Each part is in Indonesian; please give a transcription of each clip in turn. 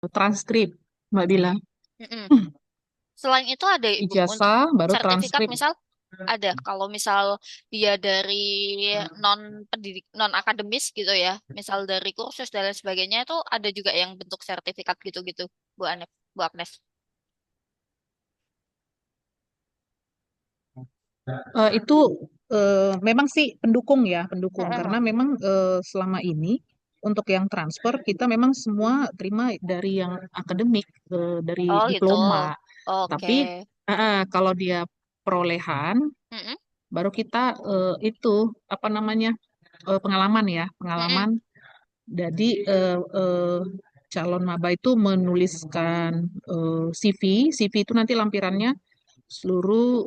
transkrip, Mbak bilang. Mm-mm. Selain itu ada Ibu untuk Ijazah baru sertifikat transkrip. misal ada kalau misal dia dari non pendidik non akademis gitu ya, misal dari kursus dan lain sebagainya itu ada juga yang bentuk sertifikat gitu-gitu, Bu Ane, Bu Agnes. Itu memang sih pendukung ya, pendukung Mm-mm. karena memang selama ini untuk yang transfer kita memang semua terima dari yang akademik, dari Oh gitu. diploma. Oke. Tapi kalau dia perolehan Mm-mm. baru kita itu apa namanya pengalaman ya, Mm-mm. pengalaman. Jadi calon maba itu menuliskan CV, CV itu nanti lampirannya seluruh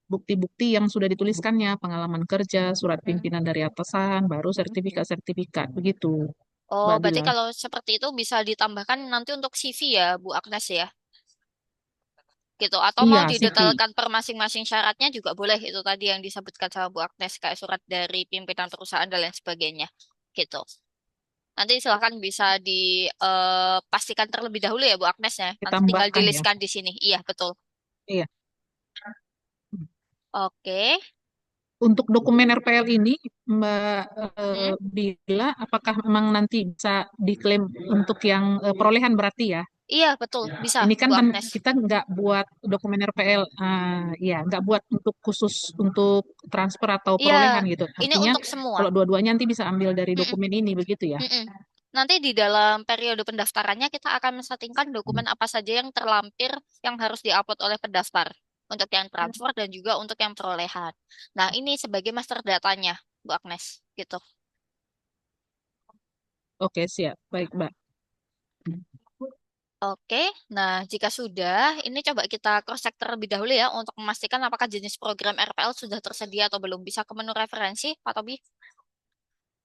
bukti-bukti yang sudah dituliskannya, pengalaman kerja, surat Mm. pimpinan dari atasan, baru sertifikat-sertifikat begitu, Oh, Mbak berarti Dila. kalau seperti itu bisa ditambahkan nanti untuk CV ya, Bu Agnes ya, gitu. Atau mau Iya, CV. didetailkan per masing-masing syaratnya juga boleh. Itu tadi yang disebutkan sama Bu Agnes, kayak surat dari pimpinan perusahaan dan lain sebagainya, gitu. Nanti silahkan bisa dipastikan terlebih dahulu ya, Bu Agnes ya. Nanti tinggal Ditambahkan ya. diliskan di sini. Iya, betul. Iya. Oke. Untuk dokumen RPL ini, Mbak Hmm. Bila, apakah memang nanti bisa diklaim untuk yang perolehan berarti ya? Iya, betul. Bisa, Ini kan Bu Agnes. kita nggak buat dokumen RPL, ya nggak buat untuk khusus untuk transfer atau Iya, perolehan gitu. ini Artinya untuk semua. kalau dua-duanya nanti bisa ambil dari Mm-mm. dokumen ini begitu ya? Mm-mm. Nanti di dalam periode pendaftarannya kita akan mensettingkan dokumen apa saja yang terlampir yang harus diupload oleh pendaftar untuk yang transfer dan juga untuk yang perolehan. Nah, ini sebagai master datanya, Bu Agnes, gitu. Oke, siap. Baik, Mbak. Oke, nah jika sudah, ini coba kita cross-check terlebih dahulu ya untuk memastikan apakah jenis program RPL sudah tersedia atau belum. Bisa ke menu referensi, Pak Tobi?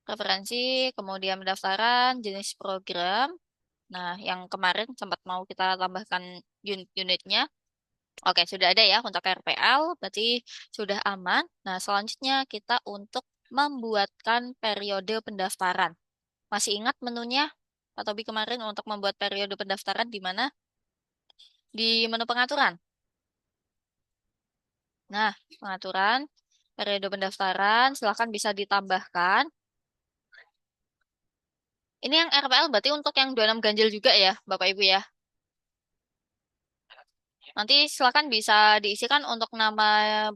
Referensi, kemudian pendaftaran, jenis program. Nah, yang kemarin sempat mau kita tambahkan unit-unitnya. Oke, sudah ada ya untuk RPL, berarti sudah aman. Nah, selanjutnya kita untuk membuatkan periode pendaftaran. Masih ingat menunya, Pak Tobi kemarin untuk membuat periode pendaftaran di mana? Di menu pengaturan. Nah, pengaturan, periode pendaftaran, silakan bisa ditambahkan. Ini yang RPL berarti untuk yang 26 ganjil juga ya, Bapak Ibu ya. Nanti silakan bisa diisikan untuk nama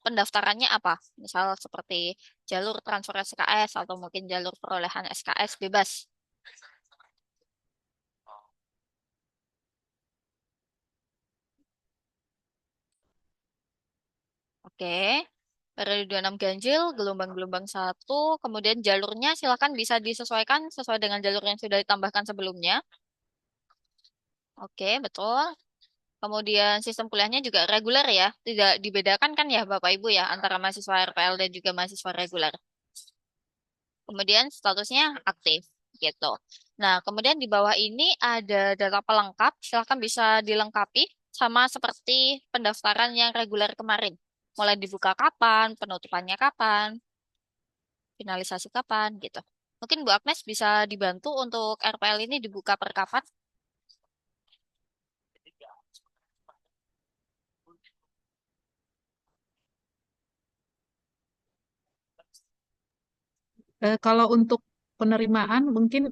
pendaftarannya apa. Misal seperti jalur transfer SKS atau mungkin jalur perolehan SKS bebas. Oke. Periode 26 ganjil, gelombang-gelombang satu, kemudian jalurnya silakan bisa disesuaikan sesuai dengan jalur yang sudah ditambahkan sebelumnya. Oke, betul. Kemudian sistem kuliahnya juga reguler ya, tidak dibedakan kan ya Bapak Ibu ya antara mahasiswa RPL dan juga mahasiswa reguler. Kemudian statusnya aktif gitu. Nah, kemudian di bawah ini ada data pelengkap, silahkan bisa dilengkapi sama seperti pendaftaran yang reguler kemarin. Mulai dibuka kapan, penutupannya kapan, finalisasi kapan gitu. Mungkin Bu Agnes bisa dibantu untuk RPL ini dibuka per kapan? Kalau untuk penerimaan mungkin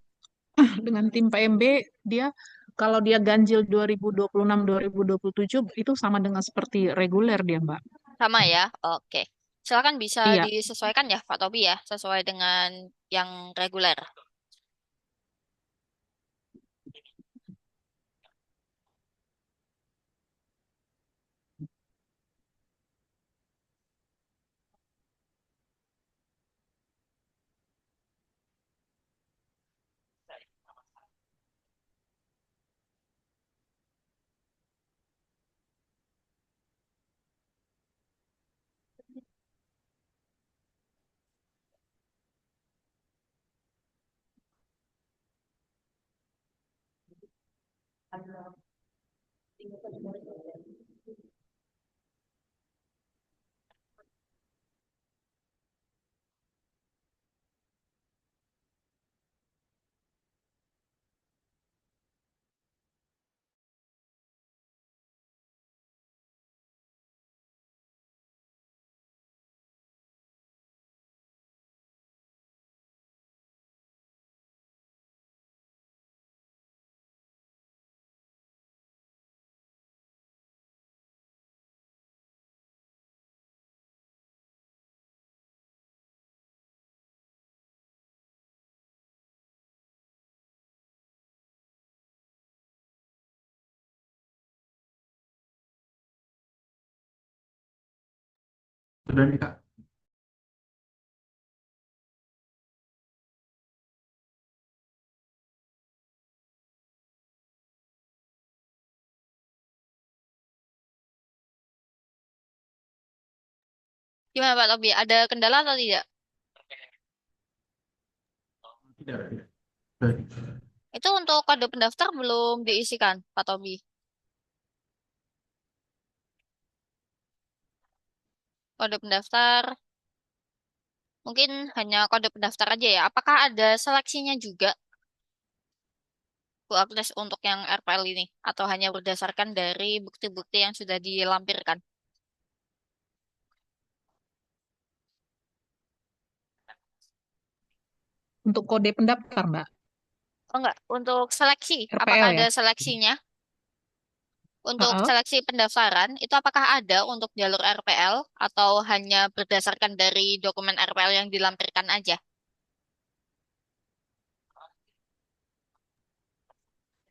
dengan tim PMB dia kalau dia ganjil 2026 2027 itu sama dengan seperti reguler dia, Mbak. Sama ya? Oke. Silakan bisa Iya. disesuaikan ya, Pak Tobi ya, sesuai dengan yang reguler. Sudah nih Kak. Gimana Pak Tobi? Ada kendala atau tidak? Tidak, tidak. Sudah. Itu untuk kode pendaftar belum diisikan, Pak Tobi. Kode pendaftar, mungkin hanya kode pendaftar aja ya. Apakah ada seleksinya juga, Bu Agnes, untuk yang RPL ini? Atau hanya berdasarkan dari bukti-bukti yang sudah dilampirkan? Untuk kode pendaftar, Mbak. Oh enggak, untuk seleksi, apakah RPL ada ya? seleksinya? Untuk Heeh. seleksi pendaftaran, itu apakah ada untuk jalur RPL atau hanya berdasarkan dari dokumen RPL yang dilampirkan aja?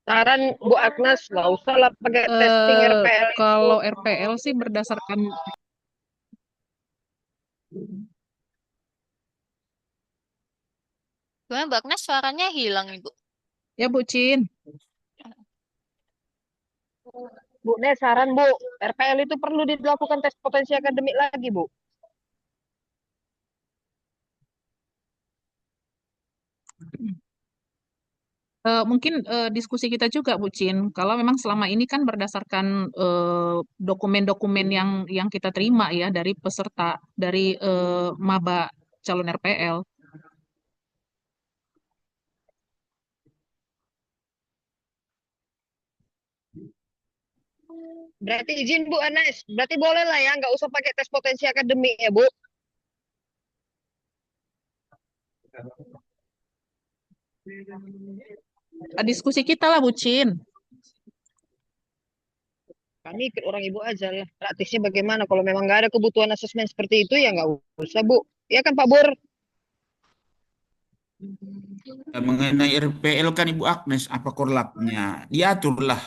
Saran Bu Agnes, nggak usah lah pakai testing Eh, RPL itu. kalau RPL sih berdasarkan Gimana Mbak Agnes, suaranya hilang Ibu. ya Bu Cin. Bu, saran Bu, RPL itu perlu dilakukan tes potensi akademik lagi Bu. Mungkin diskusi kita juga, Bu Cin. Kalau memang selama ini kan berdasarkan dokumen-dokumen yang kita terima ya dari peserta dari maba calon RPL. Berarti izin Bu Anes, berarti boleh lah ya, nggak usah pakai tes potensi akademik ya Bu. Diskusi kita lah, Bu Cin. Kami ikut orang Ibu aja lah. Praktisnya bagaimana? Kalau memang nggak ada kebutuhan asesmen seperti itu ya nggak usah Bu. Ya kan Pak Bur? Mengenai RPL kan Ibu Agnes, apa korlapnya? Diaturlah.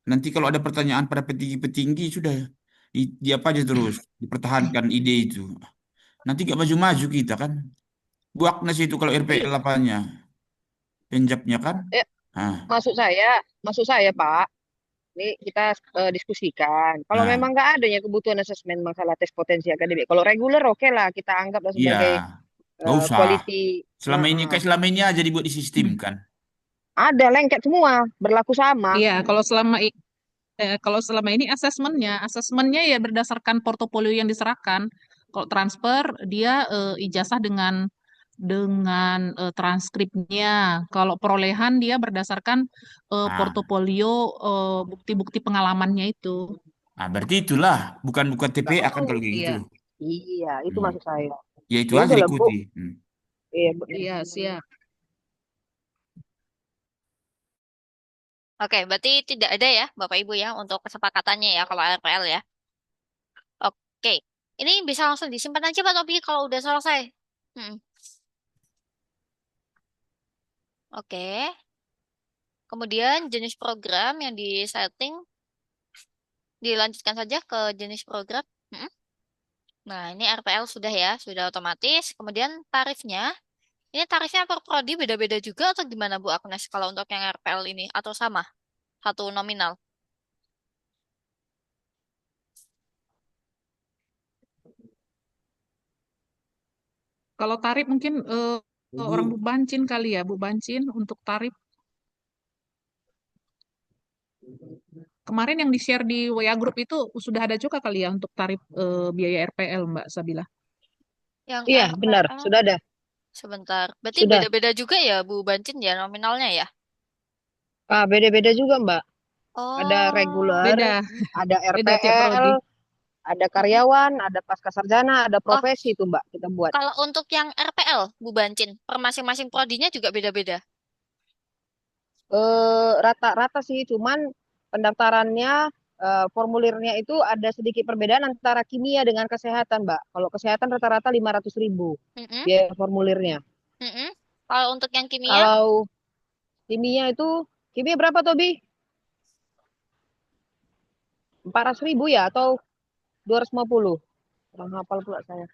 Nanti kalau ada pertanyaan pada petinggi-petinggi sudah apa aja terus dipertahankan ide itu. Nanti gak maju-maju kita kan. Bu Agnes itu kalau Iya. RPL apanya? Penjapnya kan? Ya, Nah, maksud saya Pak. Ini kita diskusikan. Kalau memang nah, nggak adanya kebutuhan asesmen masalah tes potensi akademik, kalau reguler oke lah kita anggaplah iya, sebagai nggak usah. quality. Selama ini aja dibuat di sistem kan. Ada lengket semua, berlaku sama. Iya, kalau selama ini asesmennya ya berdasarkan portofolio yang diserahkan. Kalau transfer dia ijazah dengan transkripnya. Kalau perolehan dia berdasarkan Nah, portofolio bukti-bukti pengalamannya itu. berarti itulah bukan Nggak TPA kan perlu. kalau kayak gitu. Iya, Iya, itu Hmm. maksud saya. Ya itu Ya aja udah lah Bu. ikuti. Hmm. Iya, iya siap. Oke, berarti tidak ada ya Bapak Ibu ya untuk kesepakatannya ya kalau RPL ya. Oke, ini bisa langsung disimpan aja Pak Tobi kalau udah selesai. Hmm. Oke, kemudian jenis program yang disetting dilanjutkan saja ke jenis program. Hmm. Nah, ini RPL sudah ya, sudah otomatis. Kemudian tarifnya, ini tarifnya per prodi beda-beda juga atau gimana Bu Agnes kalau untuk yang RPL ini atau sama satu nominal? Kalau tarif mungkin orang Bu Bu, Bancin kali ya, Bu Bancin untuk tarif. Kemarin yang di-share di WA Group itu sudah ada juga kali ya untuk tarif biaya RPL, Mbak Sabila. Yang iya benar, RPL sudah ada, sebentar. Berarti sudah. beda-beda juga ya Bu Bancin ya nominalnya ya? Beda-beda juga Mbak. Ada Oh, reguler, Beda, ada beda tiap RPL, prodi. ada karyawan, ada pasca sarjana, ada oh, profesi itu Mbak kita buat. kalau untuk yang RPL Bu Bancin, per masing-masing prodinya juga beda-beda. Rata-rata sih, cuman pendaftarannya formulirnya itu ada sedikit perbedaan antara kimia dengan kesehatan, Mbak. Kalau kesehatan rata-rata 500.000 Mm-mm, biaya formulirnya. mm-mm. Kalau untuk yang kimia, Kalau kimia berapa Tobi? 400.000 ya atau 250? Kurang hafal pula saya.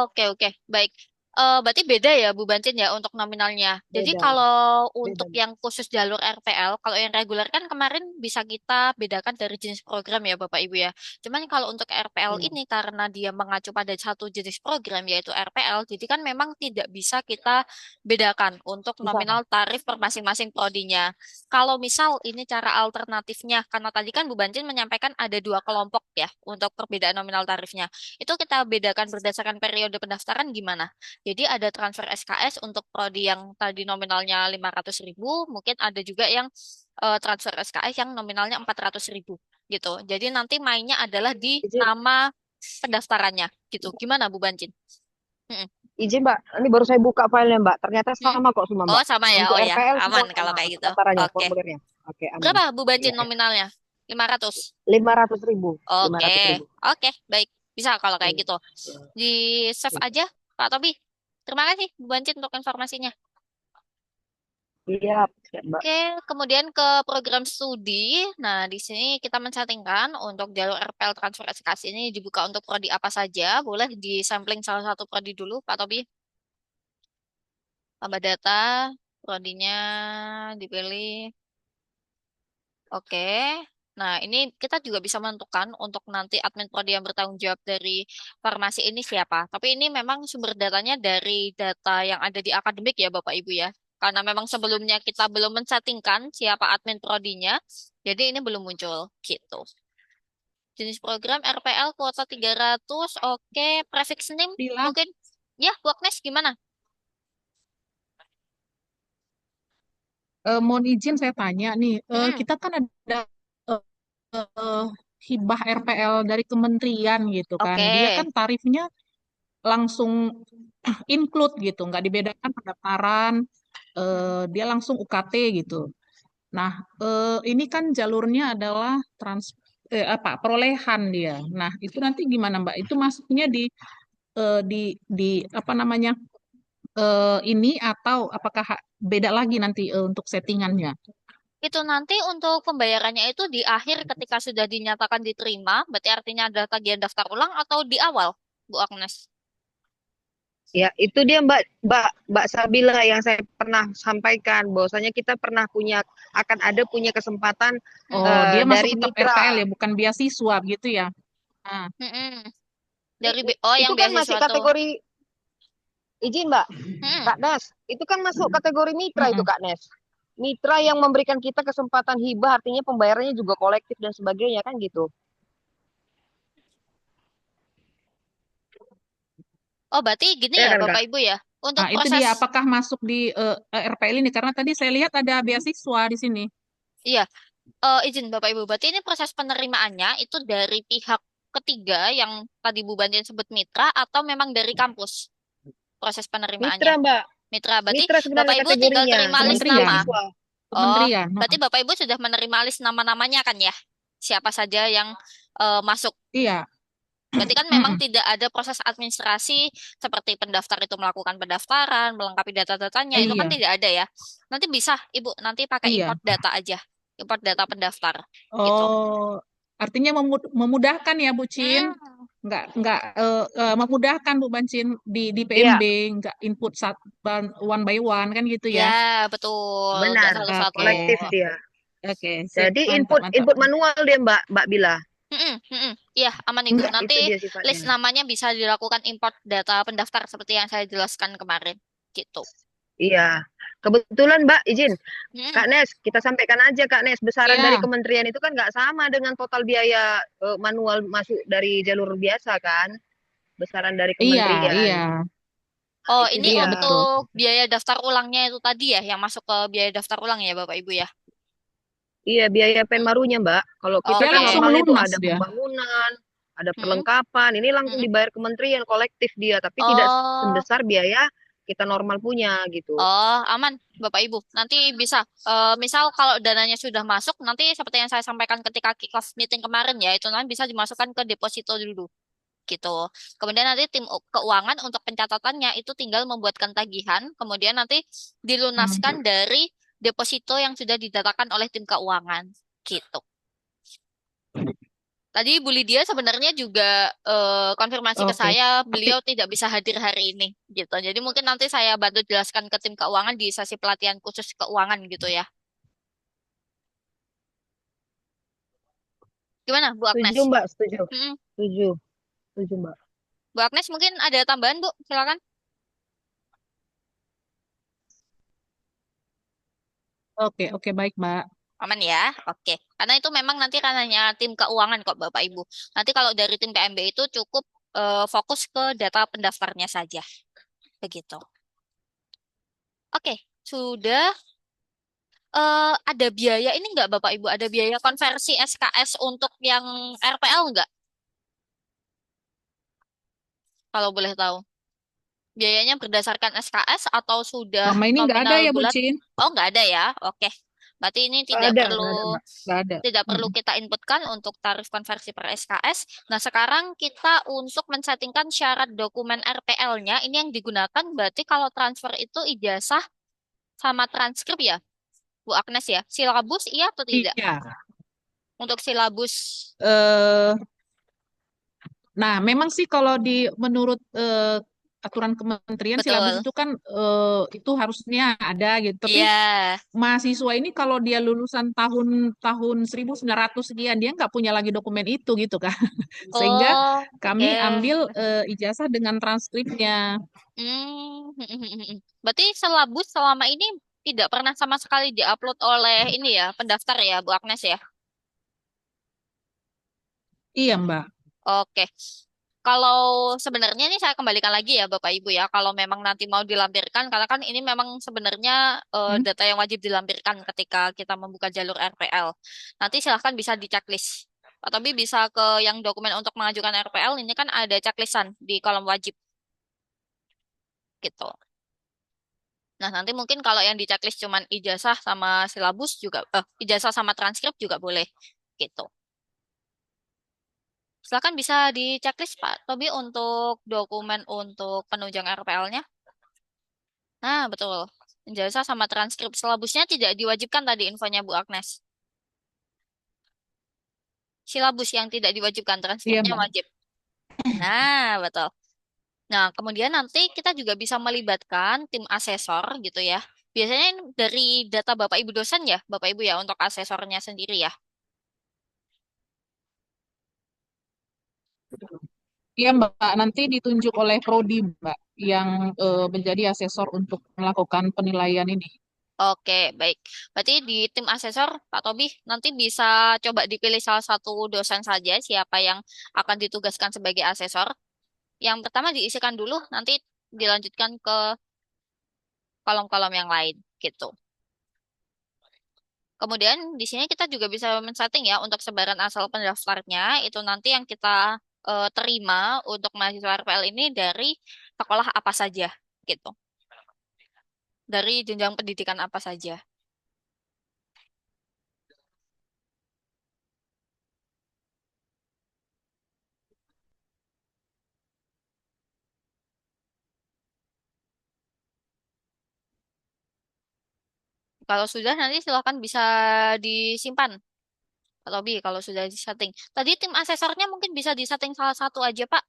Oke, oke, baik. Berarti beda ya Bu Bancin ya untuk nominalnya. Jadi Beda, kalau beda. untuk yang khusus jalur RPL, kalau yang reguler kan kemarin bisa kita bedakan dari jenis program ya Bapak Ibu ya. Cuman kalau untuk RPL Ya, ini karena dia mengacu pada satu jenis program yaitu RPL, jadi kan memang tidak bisa kita bedakan untuk bisa. nominal tarif per masing-masing prodinya. Kalau misal ini cara alternatifnya, karena tadi kan Bu Bancin menyampaikan ada dua kelompok ya untuk perbedaan nominal tarifnya. Itu kita bedakan berdasarkan periode pendaftaran gimana? Jadi ada transfer SKS untuk prodi yang tadi nominalnya 500.000, mungkin ada juga yang transfer SKS yang nominalnya 400.000 gitu. Jadi nanti mainnya adalah di Izin, nama pendaftarannya gitu. Gimana Bu Bancin? Mm-mm. izin Mbak. Ini baru saya buka filenya Mbak. Ternyata Mm. sama kok semua Oh Mbak. sama ya, Untuk oh ya, RPL semua aman kalau sama kayak gitu. pendaftarannya, Oke. formulirnya. Oke, aman. Berapa Bu Bancin Iya, ya. nominalnya? 500. 500.000. Oke, 500.000. oke, baik. Bisa kalau kayak Iya. gitu. Di save Iya. aja, Pak Tobi. Terima kasih Bu Bancin untuk informasinya. Iya, siap, Mbak. Oke, kemudian ke program studi. Nah, di sini kita mensettingkan untuk jalur RPL transfer SKS ini dibuka untuk prodi apa saja. Boleh di sampling salah satu prodi dulu, Pak Tobi. Tambah data, prodinya dipilih. Oke. Nah, ini kita juga bisa menentukan untuk nanti admin prodi yang bertanggung jawab dari farmasi ini siapa. Tapi ini memang sumber datanya dari data yang ada di akademik ya, Bapak Ibu ya. Karena memang sebelumnya kita belum mensettingkan siapa admin prodinya, jadi ini belum muncul gitu. Jenis program RPL kuota 300, oke. Prefix name Bila mungkin. Ya, Bu Agnes gimana? mohon izin saya tanya nih, Mm-mm. kita kan ada eh, hibah RPL dari kementerian gitu kan. Oke. Dia kan tarifnya langsung include gitu, nggak dibedakan pendaftaran, Mm-mm. dia langsung UKT gitu. Nah, ini kan jalurnya adalah apa perolehan dia. Nah, itu nanti gimana Mbak? Itu masuknya di apa namanya ini atau apakah beda lagi nanti untuk settingannya? Itu nanti untuk pembayarannya itu di akhir ketika sudah dinyatakan diterima, berarti artinya ada tagihan daftar ulang atau di awal, Bu Agnes? Ya, itu dia Mbak Sabila yang saya pernah sampaikan bahwasanya kita pernah akan punya kesempatan Oh, Mm-mm. dia masuk dari tetap mitra. RPL ya, bukan beasiswa gitu ya? Ah, Mm-mm. I- Oh Itu yang kan masih beasiswa tuh. kategori izin Mbak, Mm-mm. Kak Nes. Itu kan masuk kategori mitra itu mm-mm. Kak Nes. Mitra yang memberikan kita kesempatan hibah artinya pembayarannya juga kolektif dan sebagainya kan gitu. Oh berarti gini Ya ya kan Kak? Bapak Ibu ya, untuk Nah, itu proses, dia apakah masuk di RPL ini? Karena tadi saya lihat ada beasiswa di sini. iya, izin Bapak Ibu, berarti ini proses penerimaannya itu dari pihak ketiga yang tadi Bu Bantin sebut mitra atau memang dari kampus proses penerimaannya? Mitra Mbak, Mitra, berarti mitra Bapak sebenarnya Ibu tinggal kategorinya terima list seperti Kementerian, nama. beasiswa. Oh, kementerian. berarti Heeh. Bapak Ibu sudah menerima list nama-namanya kan ya? Siapa saja yang masuk. Iya. Berarti kan memang Mm-mm. tidak ada proses administrasi seperti pendaftar itu melakukan pendaftaran, melengkapi data-datanya, itu kan Iya, tidak ada ya. Nanti bisa, Ibu, nanti pakai iya. import data aja. Import data pendaftar, gitu. Oh, artinya memudahkan ya, Bu Cin? Hmm, Nggak memudahkan Bu Bancin di Iya, PMB, nggak input one by one kan gitu ya, ya? betul. Nggak benar. satu-satu. Oke, Kolektif dia. oke, sip, Jadi mantap, input mantap. input manual dia Mbak Bila. Mm-mm, mm-mm. Iya, aman Ibu. Enggak, Nanti Itu dia list sifatnya. namanya bisa dilakukan import data pendaftar seperti yang saya jelaskan kemarin. Gitu. Iya. Kebetulan Mbak izin Mm-mm. Kak Nes, kita sampaikan aja Kak Nes, besaran dari iya, kementerian itu kan nggak sama dengan total biaya manual masuk dari jalur biasa kan, besaran dari iya, kementerian. iya, Nah, Oh, itu ini iya dia. betul. untuk biaya daftar ulangnya itu tadi ya, yang masuk ke biaya daftar ulang ya, Bapak Ibu ya. Iya, biaya penmarunya Mbak. Kalau kita Dia kan Oke. langsung normalnya itu lunas ada dia. pembangunan, ada Mm-mm, perlengkapan, ini langsung mm-mm. dibayar kementerian kolektif dia, tapi tidak Oh, sebesar biaya kita normal punya gitu. oh, aman, Bapak Ibu. Nanti bisa, misal kalau dananya sudah masuk, nanti seperti yang saya sampaikan ketika kick-off meeting kemarin ya, itu nanti bisa dimasukkan ke deposito dulu. Gitu. Kemudian nanti tim keuangan untuk pencatatannya itu tinggal membuatkan tagihan, kemudian nanti dilunaskan Hmm. dari deposito yang sudah didatakan oleh tim keuangan. Gitu. Tadi Bu Lydia sebenarnya juga konfirmasi ke Oke. saya, Tapi beliau tidak bisa hadir hari ini, gitu. Jadi mungkin nanti saya bantu jelaskan ke tim keuangan di sesi pelatihan khusus keuangan gitu ya. Gimana, Bu Setuju, Agnes? Mbak, setuju. Mm-mm. Setuju, setuju, Mbak. Bu Agnes mungkin ada tambahan, Bu? Silakan. oke, oke, baik, Mbak. Aman ya? Oke. Karena itu memang nanti ranahnya tim keuangan kok Bapak Ibu. Nanti kalau dari tim PMB itu cukup fokus ke data pendaftarnya saja. Begitu. Oke, sudah. Ada biaya ini nggak Bapak Ibu? Ada biaya konversi SKS untuk yang RPL nggak? Kalau boleh tahu. Biayanya berdasarkan SKS atau sudah Selama ini nggak ada nominal ya, Bu bulat? Cin? Oh, nggak ada ya. Oke. Berarti ini Nggak ada, Mbak. Nggak ada. tidak perlu Mm-mm. kita inputkan untuk tarif konversi per SKS. Nah, sekarang kita untuk men-settingkan syarat dokumen RPL-nya, ini yang digunakan berarti kalau transfer itu ijazah sama transkrip ya, Bu Agnes ya. Silabus iya atau tidak? Iya. Untuk silabus, Eh, nah, memang sih kalau menurut aturan kementerian silabus betul. itu kan itu harusnya ada gitu. Tapi Iya. mahasiswa ini kalau dia lulusan tahun tahun 1900 sekian dia nggak punya lagi dokumen itu gitu kan. Sehingga Oh, kami oke. ambil ijazah dengan transkripnya. Hmm. Berarti silabus selama ini tidak pernah sama sekali diupload oleh ini ya, pendaftar ya, Bu Agnes ya? Iya, Mbak. Oke. Kalau sebenarnya ini saya kembalikan lagi ya Bapak Ibu ya, kalau memang nanti mau dilampirkan, karena kan ini memang sebenarnya Hmm? data yang wajib dilampirkan ketika kita membuka jalur RPL. Nanti silahkan bisa di checklist. Atau bisa ke yang dokumen untuk mengajukan RPL, ini kan ada checklistan di kolom wajib gitu. Nah, nanti mungkin kalau yang di checklist cuman ijazah sama silabus juga, ijazah sama transkrip juga boleh gitu. Silakan bisa di checklist Pak Tobi untuk dokumen untuk penunjang RPL-nya. Nah, betul. Ijazah sama transkrip silabusnya tidak diwajibkan tadi infonya Bu Agnes. Silabus yang tidak diwajibkan, Iya, transkripnya Mbak. wajib. Nah, betul. Nah, kemudian nanti kita juga bisa melibatkan tim asesor gitu ya. Biasanya ini dari data Bapak Ibu dosen ya, Bapak Ibu ya untuk asesornya sendiri ya. Iya, Mbak. Nanti ditunjuk oleh prodi, Mbak, yang menjadi asesor untuk melakukan penilaian ini. Oke, baik. Berarti di tim asesor, Pak Tobi, nanti bisa coba dipilih salah satu dosen saja siapa yang akan ditugaskan sebagai asesor. Yang pertama diisikan dulu, nanti dilanjutkan ke kolom-kolom yang lain, gitu. Kemudian di sini kita juga bisa men-setting ya untuk sebaran asal pendaftarnya, itu nanti yang kita terima untuk mahasiswa RPL ini dari sekolah apa saja, gitu. Dari jenjang pendidikan apa saja. Kalau sudah nanti silakan bisa disimpan. Atau kalau sudah disetting. Tadi tim asesornya mungkin bisa disetting salah satu aja Pak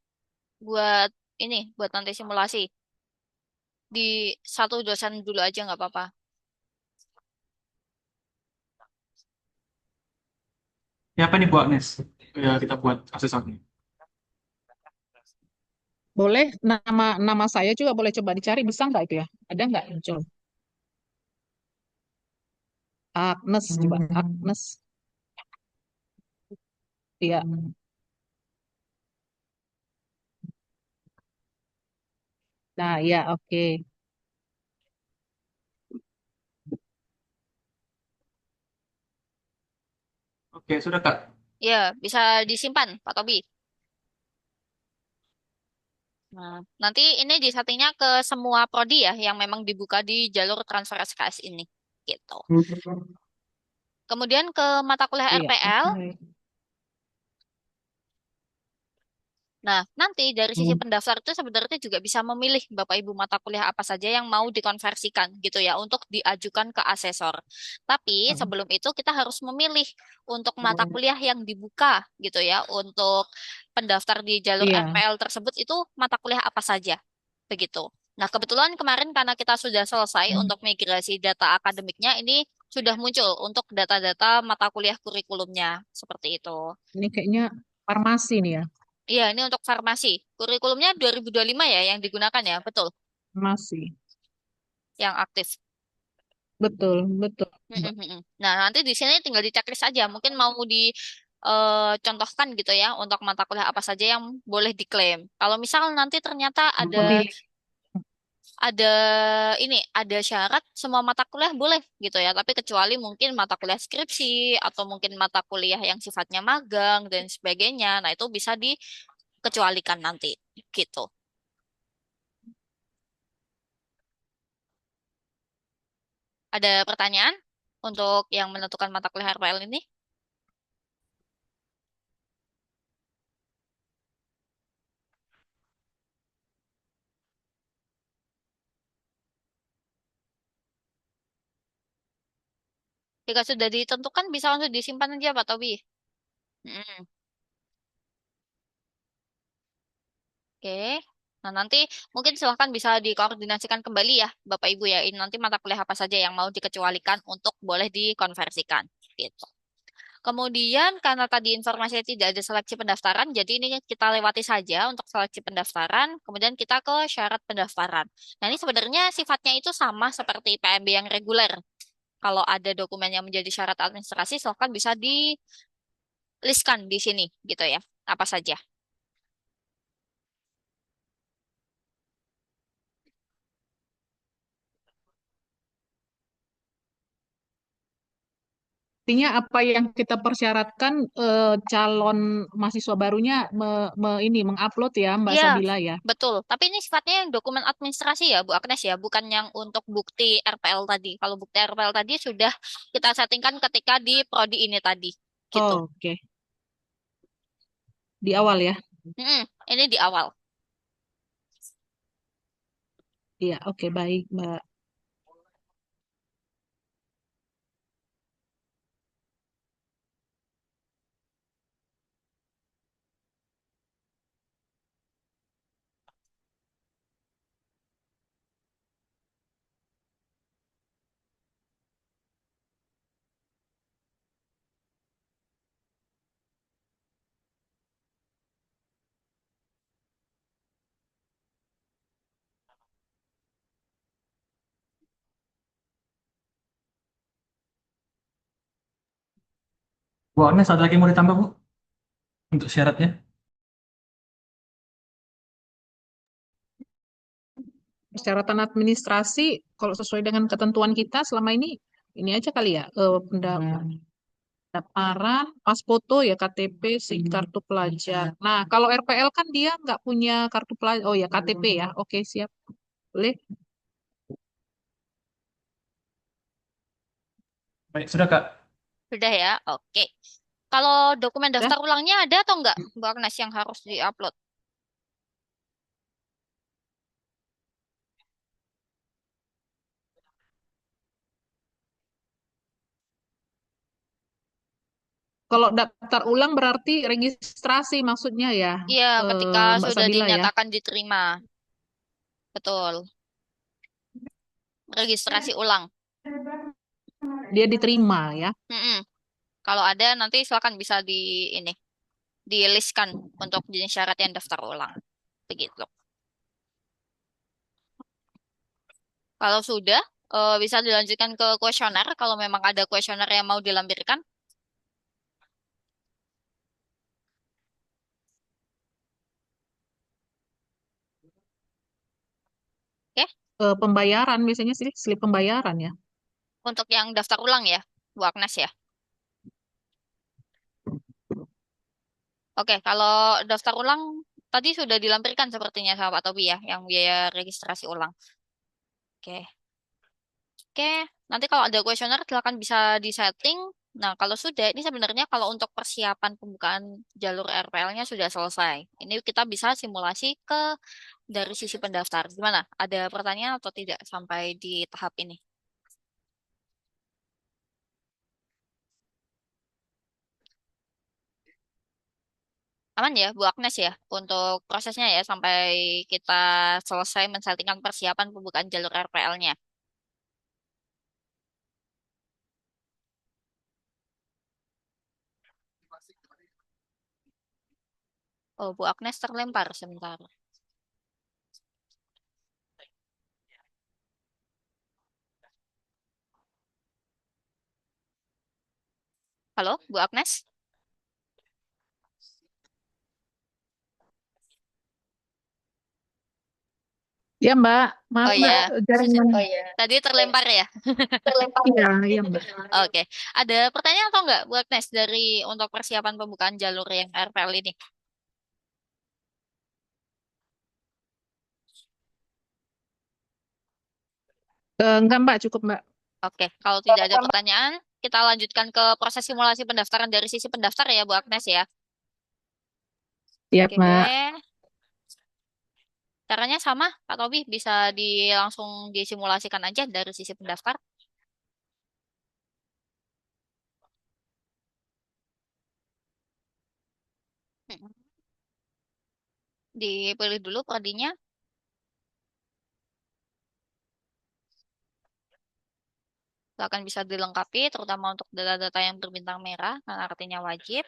buat ini, buat nanti simulasi. Di satu dosen dulu aja nggak apa-apa. Ya apa nih Bu Agnes? Ya kita buat asesornya. Boleh, nama nama saya juga boleh coba dicari, bisa nggak itu ya? Ada nggak muncul? Agnes, coba Agnes. Iya. Nah, ya, oke. Oke, sudah Kak. Ya, bisa disimpan Pak Tobi. Nah, nanti ini disettingnya ke semua prodi ya yang memang dibuka di jalur transfer SKS ini. Gitu. Kemudian ke mata kuliah Iya, RPL. oke. Nah, nanti dari sisi Hmm. pendaftar itu sebenarnya juga bisa memilih Bapak Ibu mata kuliah apa saja yang mau dikonversikan gitu ya untuk diajukan ke asesor. Tapi sebelum itu kita harus memilih untuk mata kuliah yang dibuka gitu ya untuk pendaftar di jalur Iya, RPL tersebut itu mata kuliah apa saja begitu. Nah, kebetulan kemarin karena kita sudah selesai untuk migrasi data akademiknya ini sudah muncul untuk data-data mata kuliah kurikulumnya seperti itu. ini kayaknya farmasi nih ya, Iya, ini untuk farmasi. Kurikulumnya 2025 ya yang digunakan ya, betul, farmasi. yang aktif. Betul, betul, Mm, Mbak. mm, mm. Nah, nanti di sini tinggal diceklis saja. Mungkin mau contohkan gitu ya untuk mata kuliah apa saja yang boleh diklaim. Kalau misal nanti ternyata Memilih. ada ada syarat semua mata kuliah boleh gitu ya, tapi kecuali mungkin mata kuliah skripsi atau mungkin mata kuliah yang sifatnya magang dan sebagainya. Nah, itu bisa dikecualikan nanti gitu. Ada pertanyaan untuk yang menentukan mata kuliah RPL ini? Jika sudah ditentukan bisa langsung disimpan aja Pak Tobi. Mm, Oke. Nah, nanti mungkin silahkan bisa dikoordinasikan kembali ya Bapak Ibu ya. Ini nanti mata kuliah apa saja yang mau dikecualikan untuk boleh dikonversikan gitu. Kemudian karena tadi informasinya tidak ada seleksi pendaftaran, jadi ini kita lewati saja untuk seleksi pendaftaran, kemudian kita ke syarat pendaftaran. Nah, ini sebenarnya sifatnya itu sama seperti PMB yang reguler. Kalau ada dokumen yang menjadi syarat administrasi, silakan bisa di-listkan di sini gitu ya. Apa saja? Artinya apa yang kita persyaratkan calon mahasiswa barunya ini mengupload ya Mbak Iya, Sabila ya. betul. Tapi ini sifatnya yang dokumen administrasi ya, Bu Agnes ya, bukan yang untuk bukti RPL tadi. Kalau bukti RPL tadi sudah kita settingkan ketika di prodi ini tadi, gitu. Oh, oke. Di awal ya. Ini di awal. Iya, oke baik Mbak. Bu Agnes, ada lagi yang mau ditambah, Bu? Untuk syaratnya? Persyaratan administrasi kalau sesuai dengan ketentuan kita selama ini aja kali ya. Pendaftaran, pas foto ya KTP, kartu pelajar. Nah, kalau RPL kan dia nggak punya kartu pelajar. Oh ya KTP ya. Oke, siap. Boleh. Baik, sudah, Kak. Sudah ya? Oke. Kalau dokumen Dah. daftar ulangnya ada atau enggak, Bu Agnes, yang harus diupload? Kalau daftar ulang berarti registrasi maksudnya ya, Iya, ketika Mbak sudah Sabila ya. dinyatakan diterima. Betul. Registrasi ulang. Dia diterima ya. Mm-mm. Kalau ada nanti silakan bisa ini di-listkan untuk jenis syarat yang daftar ulang. Begitu. Kalau sudah, bisa dilanjutkan ke kuesioner kalau memang ada kuesioner yang mau dilampirkan. Oke, Pembayaran biasanya sih slip pembayaran ya. untuk yang daftar ulang ya, Bu Agnes ya. Oke, kalau daftar ulang tadi sudah dilampirkan sepertinya sama Pak Tobi ya, yang biaya registrasi ulang. Oke, oke. Nanti kalau ada kuesioner silakan bisa disetting Nah, kalau sudah, ini sebenarnya kalau untuk persiapan pembukaan jalur RPL-nya sudah selesai. Ini kita bisa simulasi ke dari sisi pendaftar. Gimana? Ada pertanyaan atau tidak sampai di tahap ini? Aman ya, Bu Agnes ya, untuk prosesnya ya, sampai kita selesai mensettingkan persiapan pembukaan jalur RPL-nya. Oh, Bu Agnes terlempar sebentar. Halo, Bu Agnes? Ya Mbak, maaf Oh Mbak, ya, jaringan. tadi terlempar ya. Iya, iya Mbak. Oke, ada pertanyaan atau enggak Bu Agnes dari untuk persiapan pembukaan jalur yang RPL ini? Enggak Mbak, cukup Mbak. Oke, kalau tidak ada pertanyaan, kita lanjutkan ke proses simulasi pendaftaran dari sisi pendaftar ya, Bu Agnes ya. Siap Oke, Mbak. caranya sama, Pak Tobi, bisa langsung disimulasikan aja dari sisi pendaftar. Mm. Dipilih dulu prodinya, akan bisa dilengkapi, terutama untuk data-data yang berbintang merah, yang artinya wajib.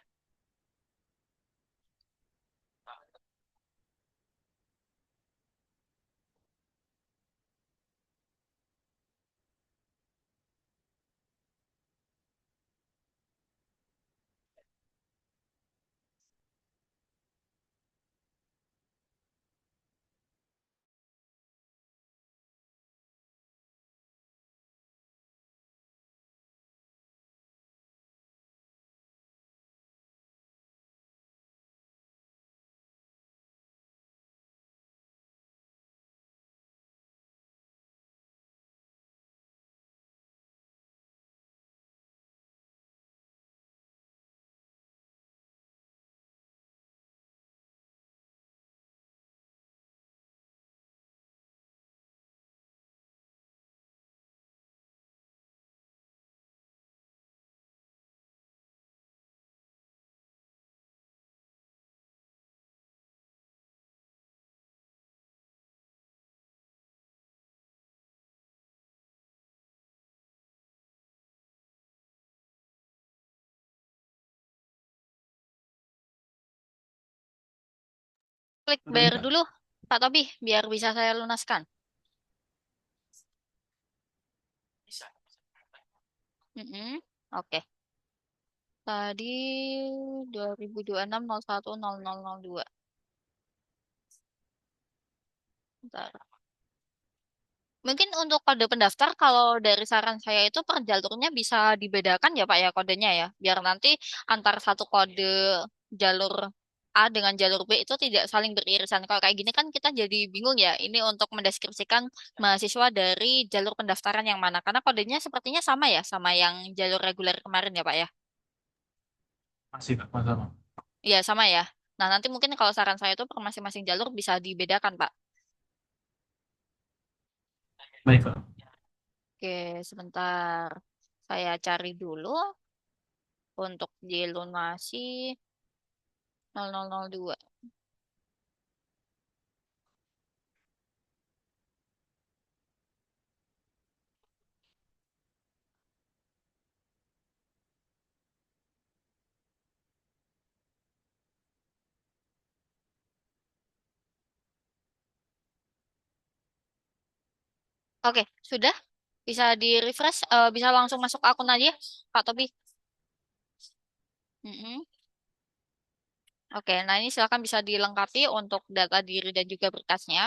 Klik bayar dulu, Pak Tobi, biar bisa saya lunaskan. Mm-mm. Oke, tadi 2026 01 0002. Bentar. Mungkin untuk kode pendaftar, kalau dari saran saya itu per jalurnya bisa dibedakan ya Pak ya kodenya ya. Biar nanti antar satu kode jalur A dengan jalur B itu tidak saling beririsan. Kalau kayak gini kan kita jadi bingung ya. Ini untuk mendeskripsikan mahasiswa dari jalur pendaftaran yang mana. Karena kodenya sepertinya sama ya, sama yang jalur reguler kemarin ya Pak ya. Masih Pak, sama. Iya sama ya. Nah nanti mungkin kalau saran saya itu per masing-masing jalur bisa dibedakan Pak. Baik Pak. Oke, sebentar. Saya cari dulu untuk dilunasi 0002. Oke, sudah? Bisa di-refresh, bisa langsung masuk akun aja, Pak Tobi. Mm-mm. Oke, nah ini silakan bisa dilengkapi untuk data diri dan juga berkasnya.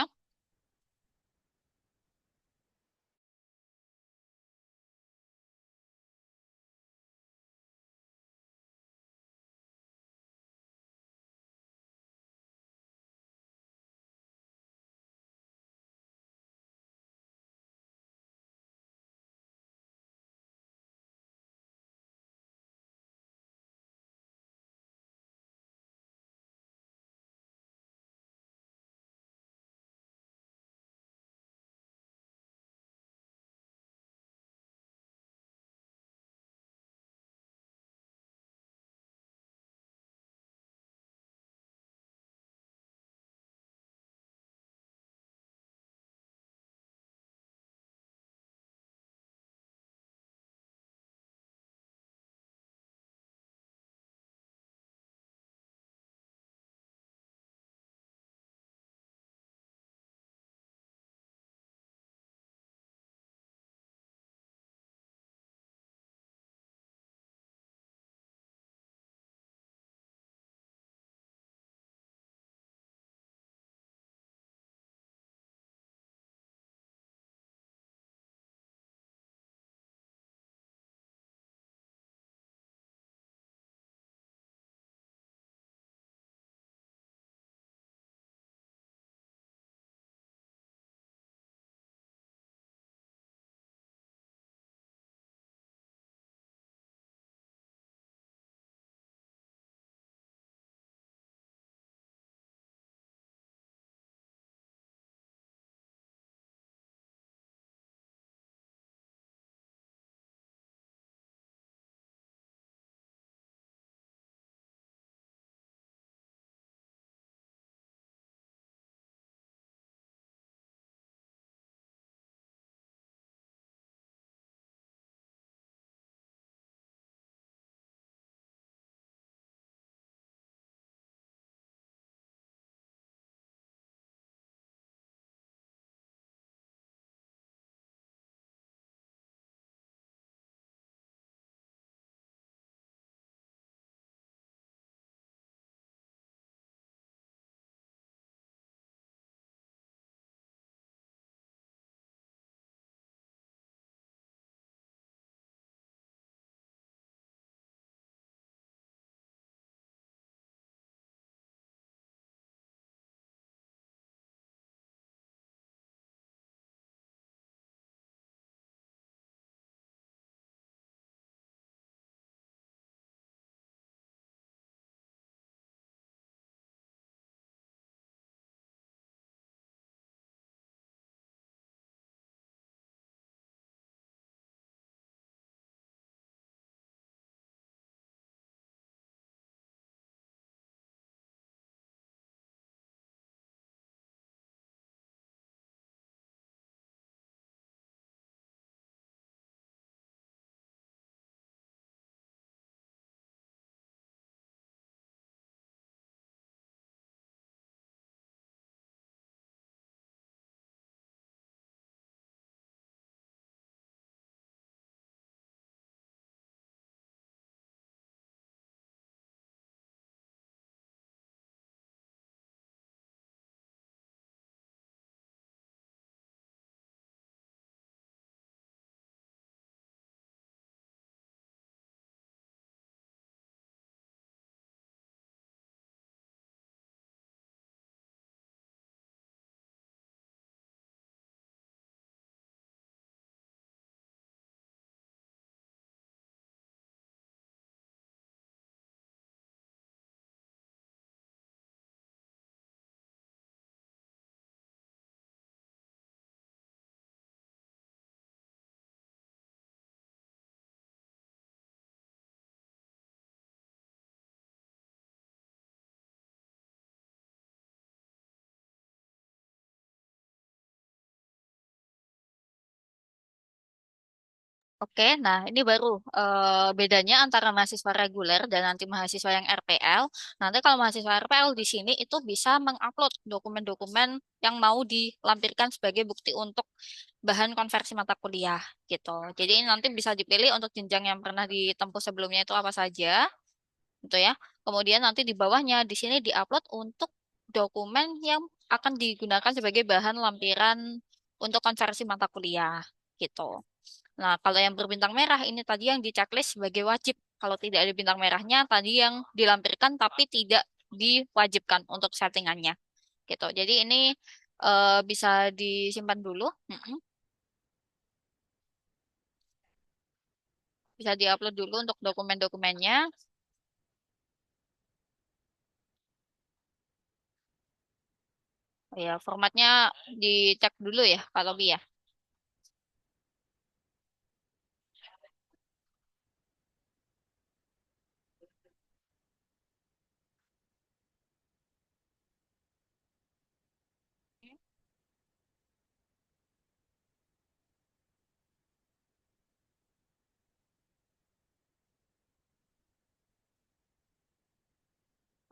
Oke, nah ini baru bedanya antara mahasiswa reguler dan nanti mahasiswa yang RPL. Nanti kalau mahasiswa RPL di sini itu bisa mengupload dokumen-dokumen yang mau dilampirkan sebagai bukti untuk bahan konversi mata kuliah gitu. Jadi ini nanti bisa dipilih untuk jenjang yang pernah ditempuh sebelumnya itu apa saja, gitu ya. Kemudian nanti di bawahnya di sini diupload untuk dokumen yang akan digunakan sebagai bahan lampiran untuk konversi mata kuliah gitu. Nah, kalau yang berbintang merah ini tadi yang di checklist sebagai wajib. Kalau tidak ada bintang merahnya, tadi yang dilampirkan tapi tidak diwajibkan untuk settingannya. Gitu. Jadi ini bisa disimpan dulu. Bisa diupload dulu untuk dokumen-dokumennya. Ya, formatnya dicek dulu ya, Pak Tobi ya.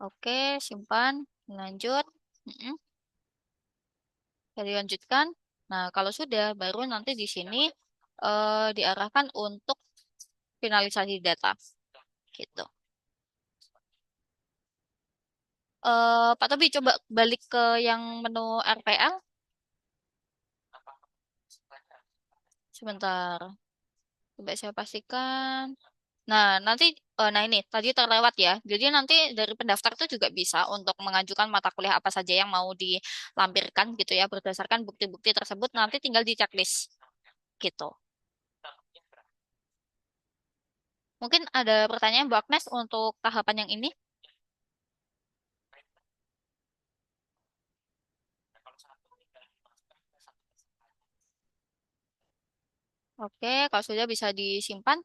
Oke, simpan. Lanjut. Mm-mm. Bisa dilanjutkan. Nah, kalau sudah, baru nanti di sini diarahkan untuk finalisasi data. Gitu. Pak Tobi coba balik ke yang menu RPL. Sebentar. Coba saya pastikan. Nah, nanti, nah ini tadi terlewat ya. Jadi nanti dari pendaftar itu juga bisa untuk mengajukan mata kuliah apa saja yang mau dilampirkan gitu ya. Berdasarkan bukti-bukti tersebut nanti tinggal di checklist gitu. Mungkin ada pertanyaan Bu Agnes untuk tahapan yang ini? Oke, kalau sudah bisa disimpan.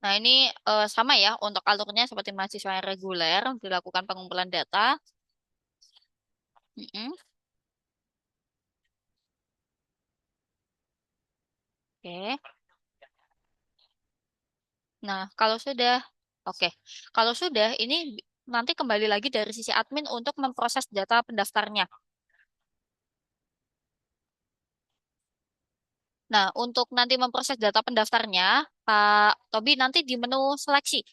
Nah, ini sama ya untuk alurnya seperti mahasiswa yang reguler, dilakukan pengumpulan data. Mm-mm. Oke. Nah, kalau sudah, oke. Kalau sudah, ini nanti kembali lagi dari sisi admin untuk memproses data pendaftarnya. Nah, untuk nanti memproses data pendaftarnya, Pak Tobi nanti di menu seleksi.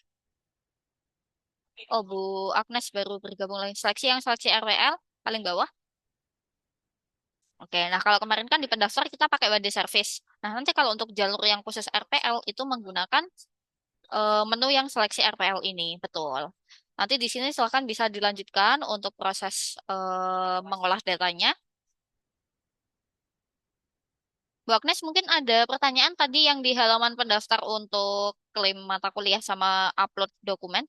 Oh, Bu Agnes baru bergabung lagi. Seleksi yang seleksi RWL, paling bawah. Oke, nah kalau kemarin kan di pendaftar kita pakai WD service. Nah, nanti kalau untuk jalur yang khusus RPL itu menggunakan menu yang seleksi RPL ini, betul. Nanti di sini silakan bisa dilanjutkan untuk proses mengolah datanya. Bu Agnes mungkin ada pertanyaan tadi yang di halaman pendaftar untuk klaim mata kuliah sama upload dokumen.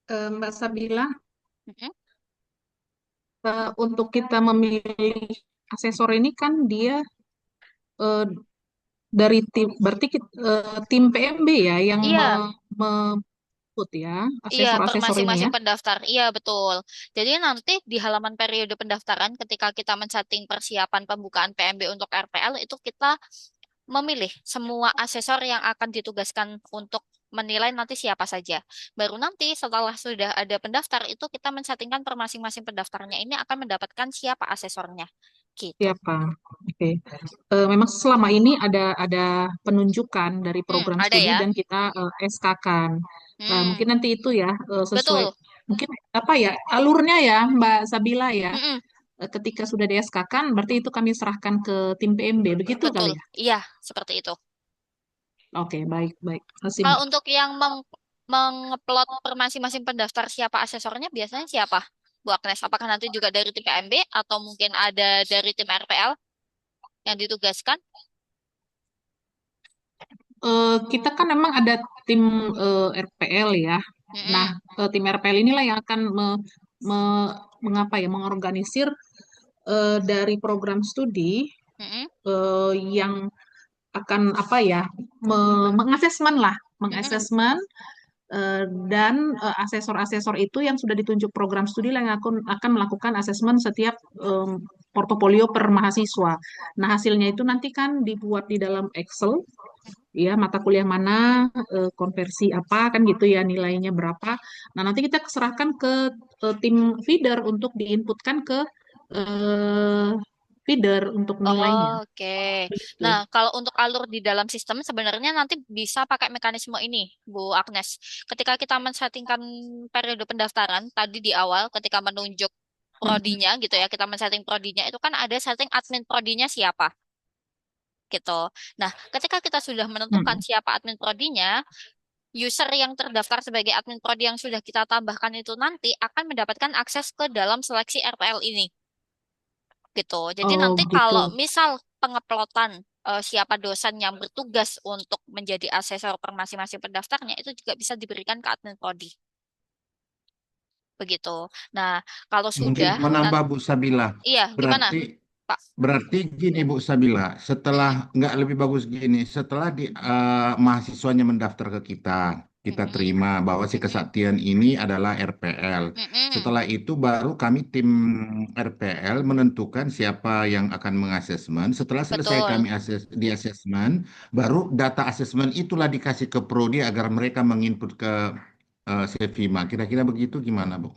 Mbak Sabila, Mm-mm. untuk kita memilih asesor ini kan dia eh, dari tim, berarti tim PMB ya yang Iya, memput ya iya, per asesor-asesor ini ya. masing-masing pendaftar. Iya, betul. Jadi nanti di halaman periode pendaftaran ketika kita men-setting persiapan pembukaan PMB untuk RPL itu kita memilih semua asesor yang akan ditugaskan untuk menilai nanti siapa saja. Baru nanti setelah sudah ada pendaftar itu kita men-settingkan per masing-masing pendaftarnya ini akan mendapatkan siapa asesornya. Gitu. Siapa? Oke. Memang selama ini ada penunjukan dari program Ada studi ya. dan kita SK-kan. Nah, mungkin Hmm, nanti itu ya sesuai betul. mungkin apa ya alurnya ya Mbak Sabila ya. Mm-mm, Ketika sudah di SK-kan berarti itu kami serahkan ke tim PMB begitu kali betul. ya. Iya, seperti itu. Oke, baik baik. Terima kasih Kalau Mbak. untuk yang mengupload per masing-masing pendaftar siapa asesornya biasanya siapa? Bu Agnes, apakah nanti juga dari tim PMB atau mungkin ada dari tim RPL yang ditugaskan? Kita kan memang ada tim RPL ya. Nah, Mm-mm, tim RPL inilah yang akan mengapa ya mengorganisir dari program studi mm-mm. yang akan apa ya, mengasesmen lah, Mm-mm. mengasesmen dan asesor-asesor itu yang sudah ditunjuk program studi yang akan melakukan asesmen setiap portofolio per mahasiswa. Nah, hasilnya itu nanti kan dibuat di dalam Excel, ya mata kuliah mana, konversi apa kan gitu ya, nilainya berapa. Nah, nanti kita serahkan ke tim feeder untuk diinputkan ke eh, feeder untuk nilainya. Oke. Gitu. Nah, kalau untuk alur di dalam sistem sebenarnya nanti bisa pakai mekanisme ini, Bu Agnes. Ketika kita men-settingkan periode pendaftaran tadi di awal, ketika menunjuk prodinya gitu ya, kita men-setting prodinya itu kan ada setting admin prodinya siapa gitu. Nah, ketika kita sudah menentukan Mm-mm. siapa admin prodinya, user yang terdaftar sebagai admin prodi yang sudah kita tambahkan itu nanti akan mendapatkan akses ke dalam seleksi RPL ini gitu. Jadi Oh nanti gitu. kalau misal pengeplotan siapa dosen yang bertugas untuk menjadi asesor per masing-masing pendaftarnya itu juga bisa diberikan ke admin prodi. Begitu. Nah, kalau Mungkin sudah menambah Bu Sabila. iya gimana, Berarti Pak? berarti gini Bu Sabila, setelah Mm-mm, nggak lebih bagus gini, setelah mahasiswanya mendaftar ke kita, kita mm-mm, terima bahwa si mm-mm, kesaktian ini adalah RPL. mm-mm. Setelah itu baru kami tim RPL menentukan siapa yang akan mengasesmen. Setelah selesai Betul. kami di asesmen, baru data asesmen itulah dikasih ke Prodi agar mereka menginput ke Sevima. Kira-kira begitu gimana Bu?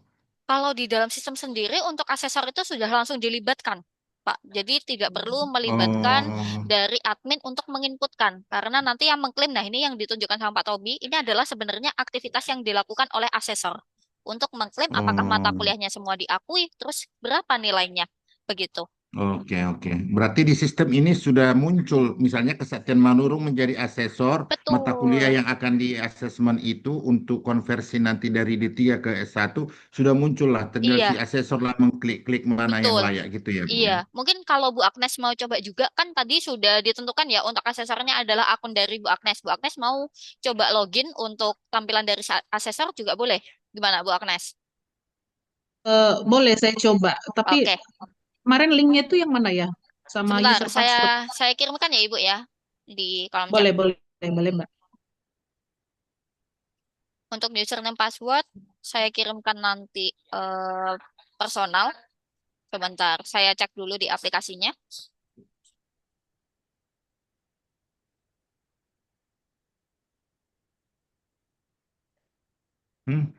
Kalau di dalam sistem sendiri untuk asesor itu sudah langsung dilibatkan, Pak. Jadi tidak perlu melibatkan Oh. dari admin untuk menginputkan. Karena nanti yang mengklaim, nah ini yang ditunjukkan sama Pak Tobi, ini adalah sebenarnya aktivitas yang dilakukan oleh asesor. Untuk mengklaim apakah mata Oh, kuliahnya semua diakui, terus berapa nilainya. Begitu. oke, oke. Berarti di sistem ini sudah muncul, misalnya Kesaktian Manurung menjadi asesor mata kuliah Betul. yang akan di asesmen itu untuk konversi nanti dari D3 ke S1 sudah muncul lah. Tinggal si Iya, asesor lah mengklik-klik mana yang betul. layak gitu ya, Bu Iya, ya. mungkin kalau Bu Agnes mau coba juga, kan tadi sudah ditentukan ya untuk asesornya adalah akun dari Bu Agnes. Bu Agnes mau coba login untuk tampilan dari asesor juga boleh. Gimana Bu Agnes? Boleh saya coba, tapi Oke, kemarin linknya itu yang mana ya? Sama sebentar. user Saya password. saya kirimkan ya Ibu ya di kolom chat. Boleh, boleh, boleh, Mbak. Untuk username password saya kirimkan nanti personal. Sebentar, saya cek dulu di aplikasinya. Hmm,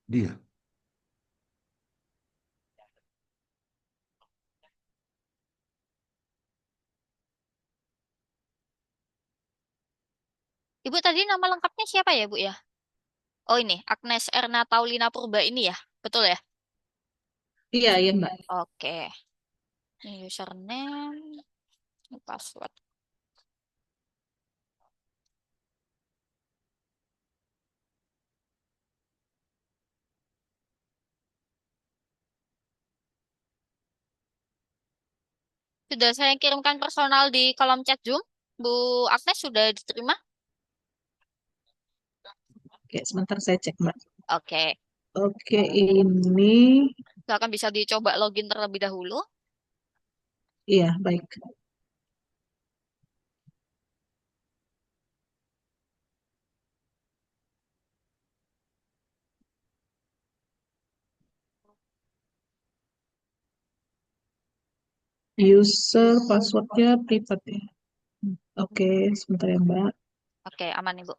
dia. Ibu tadi nama lengkapnya siapa ya Bu ya? Oh ini, Agnes Erna Taulina Purba ini ya? Betul ya? Iya, iya, Mbak. Oke. Ini username, ini password. Sudah saya kirimkan personal di kolom chat Zoom. Bu Agnes sudah diterima? Oke, sebentar saya cek, Mbak. Oke. Oke, ini, Silakan bisa dicoba login terlebih dahulu. iya, baik. User passwordnya privat ya. Oke, sebentar ya, Mbak. Oke, aman Ibu.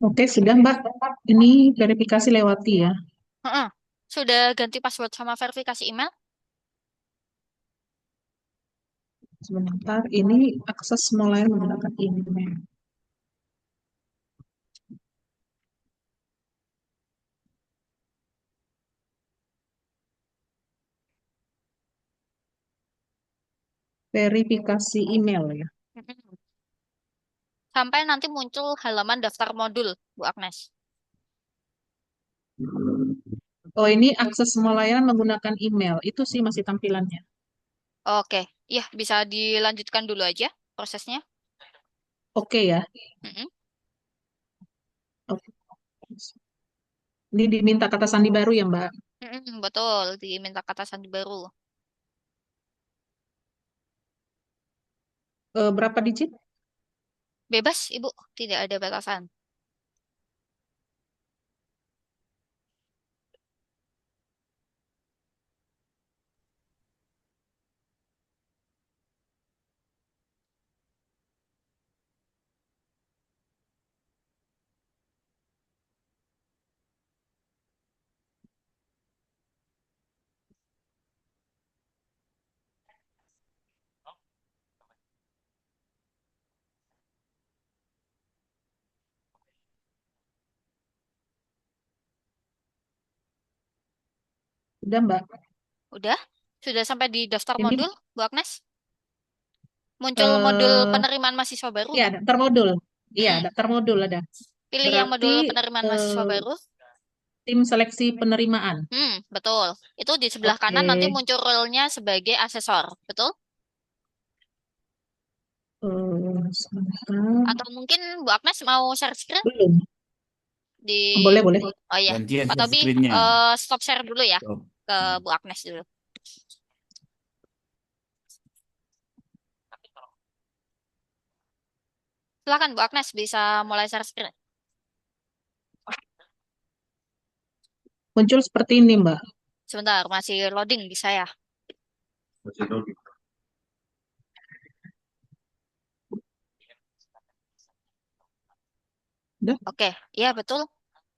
Oke, sudah, Mbak. Ini verifikasi lewati ya. Heeh. Sudah ganti password sama verifikasi email? Sebentar, ini akses mulai menggunakan email. Verifikasi email ya. Mm-mm. Sampai nanti muncul halaman daftar modul, Bu Agnes. Oh, ini akses semua layanan menggunakan email. Itu sih masih tampilannya. Oke, ya bisa dilanjutkan dulu aja prosesnya. Oke ya. Mm-mm. Oke. Ini diminta kata sandi baru ya, Mbak. Mm-mm, betul, diminta kata sandi baru. Berapa digit? Bebas, Ibu, tidak ada batasan. Udah, Mbak. Udah? Sudah sampai di daftar Ini modul, Bu Agnes? Muncul modul eh penerimaan mahasiswa baru ya, kan? daftar modul. Iya, Mm-mm. daftar modul ada. Pilih yang Berarti modul penerimaan mahasiswa eh, baru. tim seleksi penerimaan. Betul. Itu di sebelah kanan nanti Oke. muncul role-nya sebagai asesor, betul? Sebentar. Atau mungkin Bu Agnes mau share screen Belum. di... Boleh, boleh. Oh iya, Gantian Pak share Tobi screen-nya. stop share dulu ya Stop. ke Bu Agnes dulu. Silakan Bu Agnes bisa mulai share screen. Muncul seperti ini, Mbak. Sebentar, masih loading di saya. Udah? Oke, iya betul.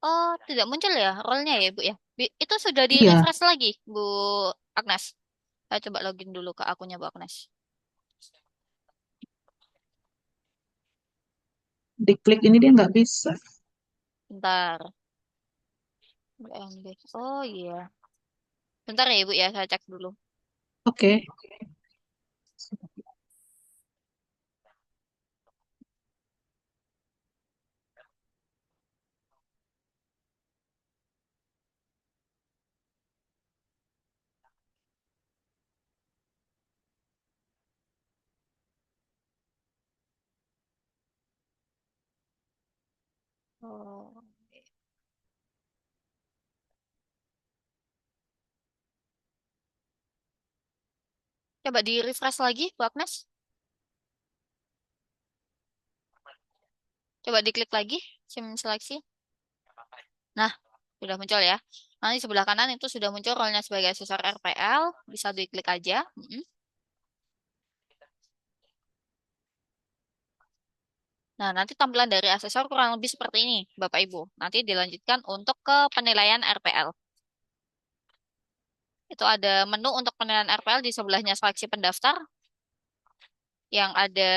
Oh, tidak muncul ya role-nya ya, Bu ya. Itu sudah Iya. di-refresh lagi, Bu Agnes. Saya coba login dulu ke akunnya Bu Agnes. Diklik ini dia nggak bisa. Bentar. BMB. Oh iya. Bentar ya, Ibu ya, saya cek dulu. Oke. Oh. Coba di-refresh lagi, Bu Agnes. Coba diklik lagi, SIM seleksi. Nah, sudah muncul ya. Nanti sebelah kanan itu sudah muncul role-nya sebagai asesor RPL. Bisa diklik aja. Nah, nanti tampilan dari asesor kurang lebih seperti ini, Bapak Ibu. Nanti dilanjutkan untuk ke penilaian RPL. Itu ada menu untuk penilaian RPL di sebelahnya seleksi pendaftar. Yang ada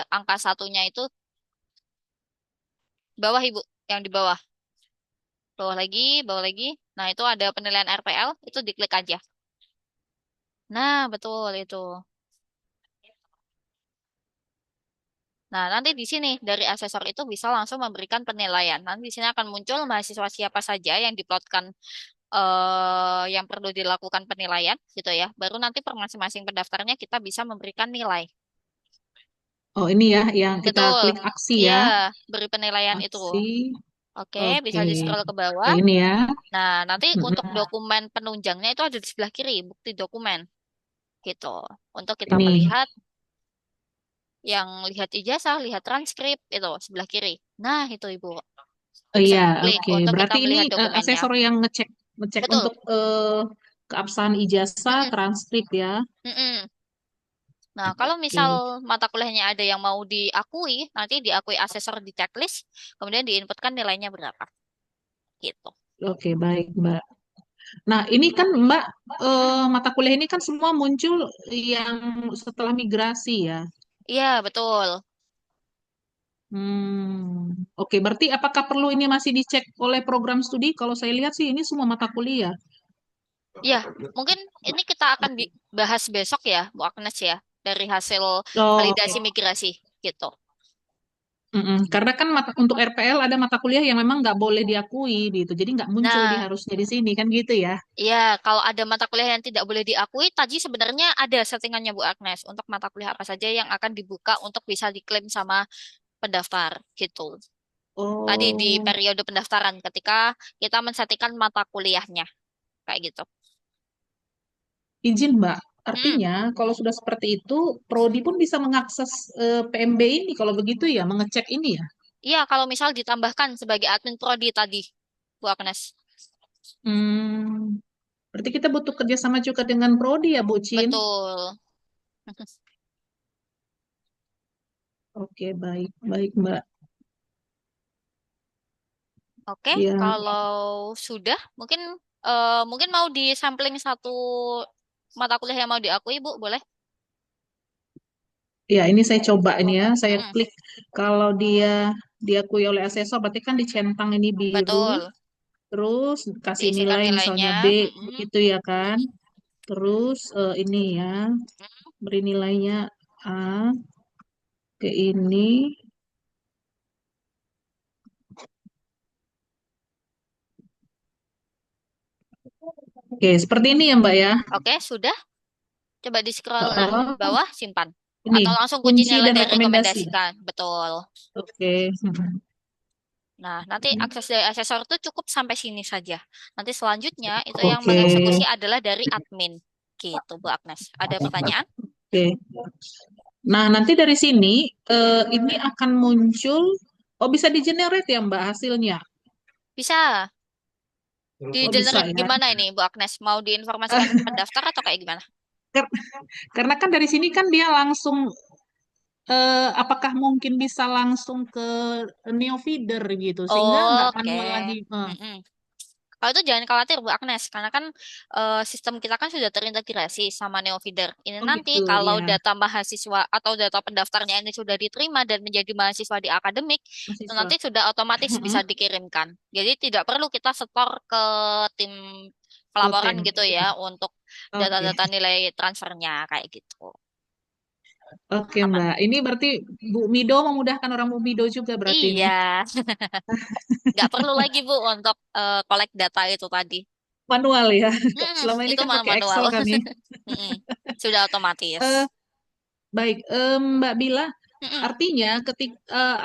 angka satunya itu bawah, Ibu. Yang di bawah. Bawah lagi, bawah lagi. Nah, itu ada penilaian RPL. Itu diklik aja. Nah, betul itu. Nah, nanti di sini dari asesor itu bisa langsung memberikan penilaian. Nanti di sini akan muncul mahasiswa siapa saja yang diplotkan yang perlu dilakukan penilaian gitu ya. Baru nanti per masing-masing pendaftarnya kita bisa memberikan nilai. Oh, ini ya yang kita Betul. klik aksi Iya, ya. beri penilaian itu. Aksi. Oke, bisa Oke. di-scroll ke Oke, bawah. ini ya. Nah, nanti untuk Mm-mm. dokumen penunjangnya itu ada di sebelah kiri, bukti dokumen gitu. Untuk kita Ini. melihat yang lihat ijazah, lihat transkrip itu sebelah kiri. Nah, itu Ibu. Oh, Bisa iya, diklik oke. untuk kita Berarti ini melihat dokumennya. asesor yang ngecek ngecek Betul. untuk keabsahan ijazah, Mm-mm, transkrip ya. mm-mm. Nah, kalau misal Oke. mata kuliahnya ada yang mau diakui, nanti diakui asesor di checklist, kemudian diinputkan nilainya berapa. Gitu. Oke, baik, Mbak. Nah, ini kan Mbak, Mm-mm. mata kuliah ini kan semua muncul yang setelah migrasi ya. Iya, betul. Oke, berarti apakah perlu ini masih dicek oleh program studi? Kalau saya lihat sih ini semua mata kuliah. Iya, mungkin ini kita akan bahas besok ya, Bu Agnes ya. dari hasil Oh, validasi oke. migrasi gitu. Karena kan untuk RPL ada mata kuliah yang memang nggak boleh diakui gitu, jadi nggak muncul di Nah, harusnya di sini kan gitu ya. iya, kalau ada mata kuliah yang tidak boleh diakui, tadi sebenarnya ada settingannya Bu Agnes untuk mata kuliah apa saja yang akan dibuka untuk bisa diklaim sama pendaftar gitu. Tadi di Oh, periode pendaftaran ketika kita mensettingkan mata kuliahnya kayak gitu. izin Mbak. Hmm, Artinya kalau sudah seperti itu, Prodi pun bisa mengakses PMB ini kalau begitu ya, mengecek ini ya. iya kalau misal ditambahkan sebagai admin prodi tadi, Bu Agnes. Hmm, berarti kita butuh kerjasama juga dengan Prodi ya, Bu Cin. Betul. Oke, baik, baik Mbak. Oke, Ya, kalau sudah mungkin mau di sampling satu mata kuliah yang mau diakui, Bu, boleh? ya ini saya coba ini ya, saya Mm-mm, klik. Kalau dia diakui oleh asesor, berarti kan dicentang ini biru, betul. terus kasih Diisikan nilai misalnya nilainya. B, Mm-mm, begitu ya kan. Terus ini ya, beri nilainya A ke ini. Oke, seperti ini ya Mbak ya. oke, sudah. Coba di scroll ke Oh, bawah, simpan. ini Atau langsung kunci kunci nilai dan dari rekomendasi. rekomendasikan. Betul. Oke. Nah, nanti akses dari asesor itu cukup sampai sini saja. Nanti selanjutnya itu yang Oke. mengeksekusi adalah dari admin. Gitu, Bu Agnes. Ada pertanyaan? Oke. Nah, nanti dari sini ini akan muncul, oh bisa di generate ya Mbak hasilnya. Bisa. Di Oh bisa generate ya. gimana ini, Bu Agnes? Mau diinformasikan ke pendaftar atau kayak gimana? Kar- Karena kan dari sini kan dia langsung, apakah mungkin bisa langsung ke neo feeder gitu, sehingga nggak Oke. manual lagi. Mm-mm. Kalau itu jangan khawatir Bu Agnes, karena kan sistem kita kan sudah terintegrasi sama Neofeeder. Ini Oh nanti gitu kalau ya, data mahasiswa atau data pendaftarnya ini sudah diterima dan menjadi mahasiswa di akademik, itu mahasiswa. nanti sudah otomatis bisa dikirimkan. Jadi tidak perlu kita setor ke tim pelaporan Kotem. gitu ya untuk Oke. data-data nilai transfernya kayak gitu. Oke Aman. Mbak, ini berarti Bu Mido memudahkan orang Bu Mido juga berarti ini. Iya, nggak perlu lagi Bu untuk collect data itu tadi. Manual ya. Selama ini Itu kan pakai manual. Excel kami. Mm-mm. Sudah otomatis. Eh, baik, Mbak Bila, Mm-mm. artinya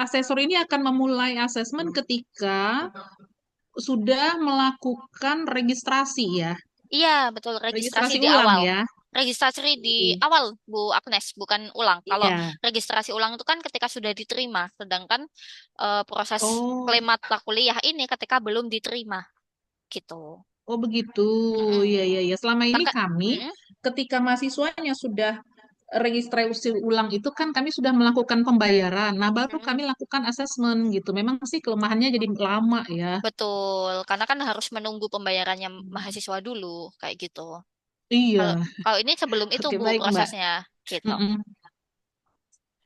asesor ini akan memulai asesmen ketika sudah melakukan registrasi ya, Iya, betul. Registrasi registrasi di ulang awal. ya. Registrasi di Oke. awal, Bu Agnes, bukan ulang. Kalau Iya. registrasi ulang itu kan ketika sudah diterima, sedangkan proses Oh, klaim mata kuliah ini ketika belum diterima, gitu. oh begitu. Iya, Mm-mm. iya, iya. Selama ini Maka, kami mm-mm, ketika mahasiswanya sudah registrasi ulang itu kan kami sudah melakukan pembayaran. Nah, baru mm-mm. kami lakukan asesmen gitu. Memang sih kelemahannya jadi lama ya. Betul, karena kan harus menunggu pembayarannya mahasiswa dulu, kayak gitu. Kalau Iya. kalau ini sebelum itu Oke, Bu baik, Mbak. prosesnya, gitu. Mm-mm.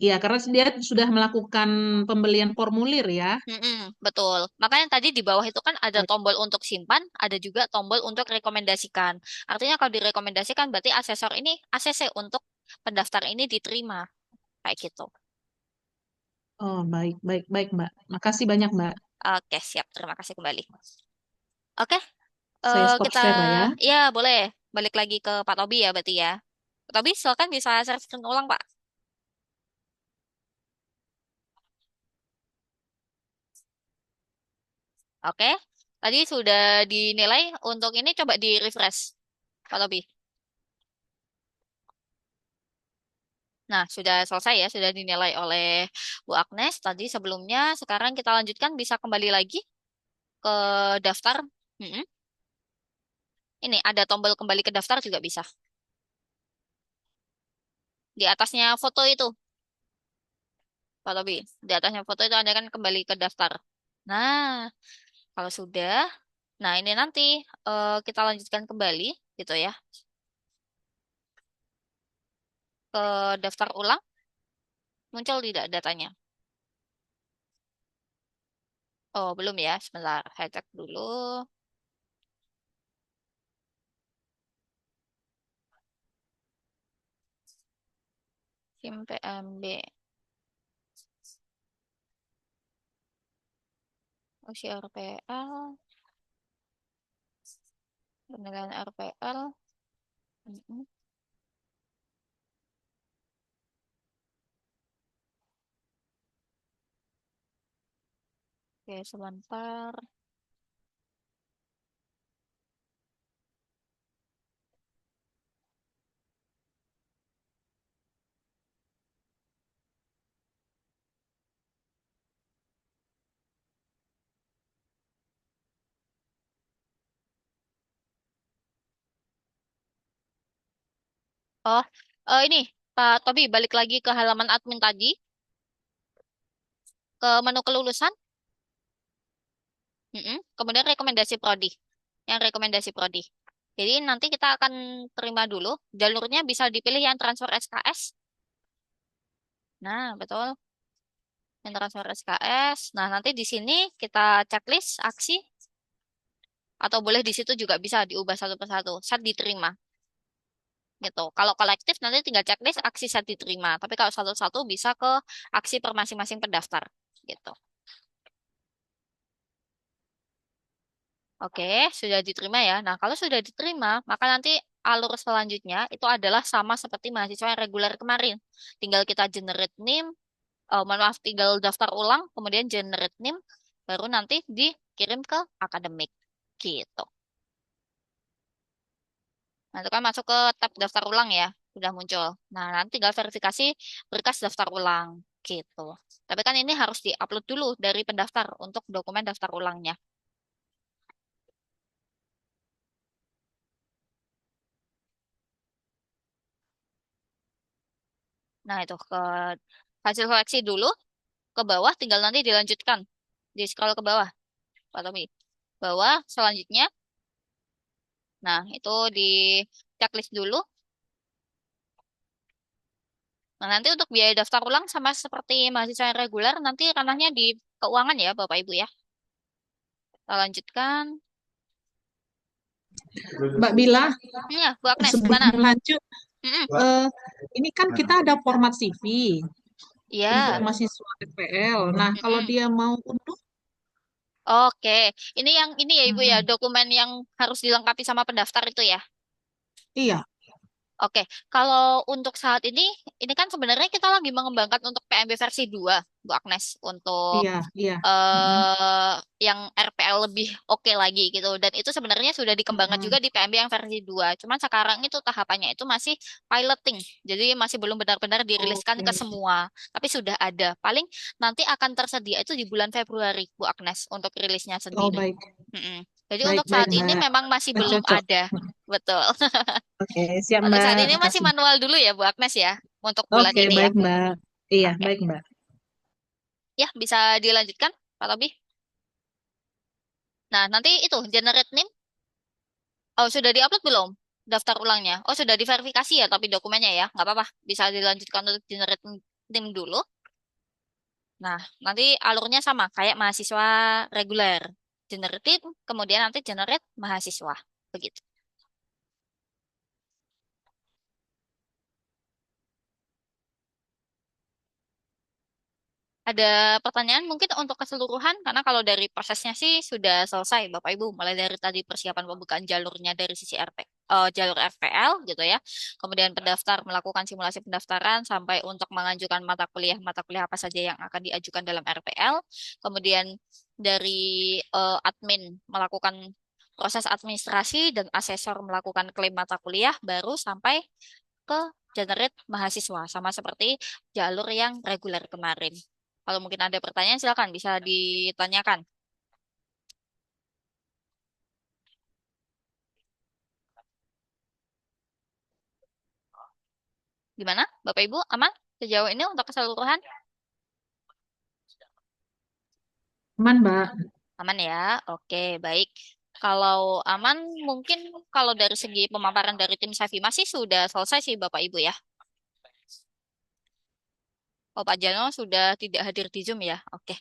Iya, karena dia sudah melakukan pembelian formulir ya. Mm-mm, betul. Makanya tadi di bawah itu kan ada Oke. tombol untuk simpan, ada juga tombol untuk rekomendasikan. Artinya kalau direkomendasikan berarti asesor ini ACC untuk pendaftar ini diterima. Kayak gitu. Oh, baik, baik, baik, Mbak. Makasih banyak, Mbak. Oke, siap. Terima kasih kembali. Oke, Saya stop kita, share lah ya. ya boleh balik lagi ke Pak Tobi ya berarti ya. Pak Tobi, silakan bisa share screen ulang, Pak. Oke, tadi sudah dinilai. Untuk ini coba di refresh, Pak Tobi. Nah, sudah selesai ya, sudah dinilai oleh Bu Agnes tadi sebelumnya. Sekarang kita lanjutkan, bisa kembali lagi ke daftar. Mm-mm. Ini ada tombol kembali ke daftar juga bisa. Di atasnya foto itu, Pak Tobi. Di atasnya foto itu Anda kan kembali ke daftar. Nah, kalau sudah, nah ini nanti kita lanjutkan kembali gitu ya ke daftar ulang. Muncul tidak datanya? Oh, belum ya. Sebentar, saya cek dulu. Tim PMB. Usia RPL. Penilaian RPL. Mm-mm. Oke, sebentar. Oh, ini Pak Tobi balik lagi ke halaman admin tadi, ke menu kelulusan. Kemudian rekomendasi prodi. Yang rekomendasi prodi. Jadi nanti kita akan terima dulu. Jalurnya bisa dipilih yang transfer SKS. Nah, betul. Yang transfer SKS. Nah, nanti di sini kita checklist aksi. Atau boleh di situ juga bisa diubah satu persatu. Set diterima. Gitu. Kalau kolektif nanti tinggal checklist aksi set diterima. Tapi kalau satu-satu bisa ke aksi per masing-masing pendaftar. Gitu. Oke, sudah diterima ya. Nah, kalau sudah diterima, maka nanti alur selanjutnya itu adalah sama seperti mahasiswa yang reguler kemarin. Tinggal kita generate NIM, mohon maaf, tinggal daftar ulang, kemudian generate NIM, baru nanti dikirim ke akademik. Gitu. Nah, itu kan masuk ke tab daftar ulang ya, sudah muncul. Nah, nanti tinggal verifikasi berkas daftar ulang. Gitu. Tapi kan ini harus diupload dulu dari pendaftar untuk dokumen daftar ulangnya. Nah, itu ke hasil koleksi dulu. Ke bawah tinggal nanti dilanjutkan. Di scroll ke bawah, Pak Tommy. Bawah selanjutnya. Nah, itu di checklist dulu. Nah, nanti untuk biaya daftar ulang sama seperti mahasiswa yang reguler, nanti ranahnya di keuangan ya, Bapak Ibu ya. Kita lanjutkan. Mbak Bila, Ya, Bu Agnes, sebelum gimana? lanjut, Mm-mm. ini kan kita ada format CV untuk Iya. mahasiswa FPL. Nah, kalau Mm-mm. dia mau unduh, Oke, ini yang ini ya Ibu ya, mm, dokumen yang harus dilengkapi sama pendaftar itu ya. iya, Oke, kalau untuk saat ini kan sebenarnya kita lagi mengembangkan untuk PMB versi 2, Bu Agnes, untuk iya, iya. Mm, eh yang RPL lebih oke lagi gitu. Dan itu sebenarnya sudah dikembangkan mm. juga di PMB yang versi 2. Cuman sekarang itu tahapannya itu masih piloting. Jadi masih belum benar-benar diriliskan ke Oke. semua. Tapi sudah ada. Paling nanti akan tersedia itu di bulan Februari, Bu Agnes, untuk rilisnya Oh, sendiri. baik, Mm-mm. Jadi baik, untuk baik, saat ini Mbak. memang masih belum Cocok. ada. Betul. Oke, siap, Untuk saat Mbak. ini masih Makasih. manual dulu ya, Bu Agnes ya, untuk bulan Oke, ini ya. baik, Mbak. Iya, Oke. baik, Mbak. Ya, bisa dilanjutkan, Pak Tobi. Nah, nanti itu generate name. Oh, sudah diupload belum? Daftar ulangnya. Oh, sudah diverifikasi ya, tapi dokumennya ya. Nggak apa-apa. Bisa dilanjutkan untuk generate name dulu. Nah, nanti alurnya sama, kayak mahasiswa reguler. Generate, kemudian nanti generate mahasiswa. Begitu. Ada pertanyaan mungkin untuk keseluruhan, karena kalau dari prosesnya sih sudah selesai, Bapak Ibu. Mulai dari tadi persiapan pembukaan jalurnya dari sisi jalur FPL gitu ya. Kemudian pendaftar melakukan simulasi pendaftaran sampai untuk mengajukan mata kuliah apa saja yang akan diajukan dalam RPL. Kemudian dari admin melakukan proses administrasi dan asesor melakukan klaim mata kuliah, baru sampai ke generate mahasiswa, sama seperti jalur yang reguler kemarin. Kalau mungkin ada pertanyaan, silakan bisa ditanyakan. Gimana, Bapak Ibu? Aman sejauh ini untuk keseluruhan? Aman, Mbak. Aman ya? Oke, baik. Kalau aman, mungkin kalau dari segi pemaparan dari tim Safi masih sudah selesai sih Bapak Ibu ya. Oh, Pak Jano sudah tidak hadir di Zoom ya? Oke.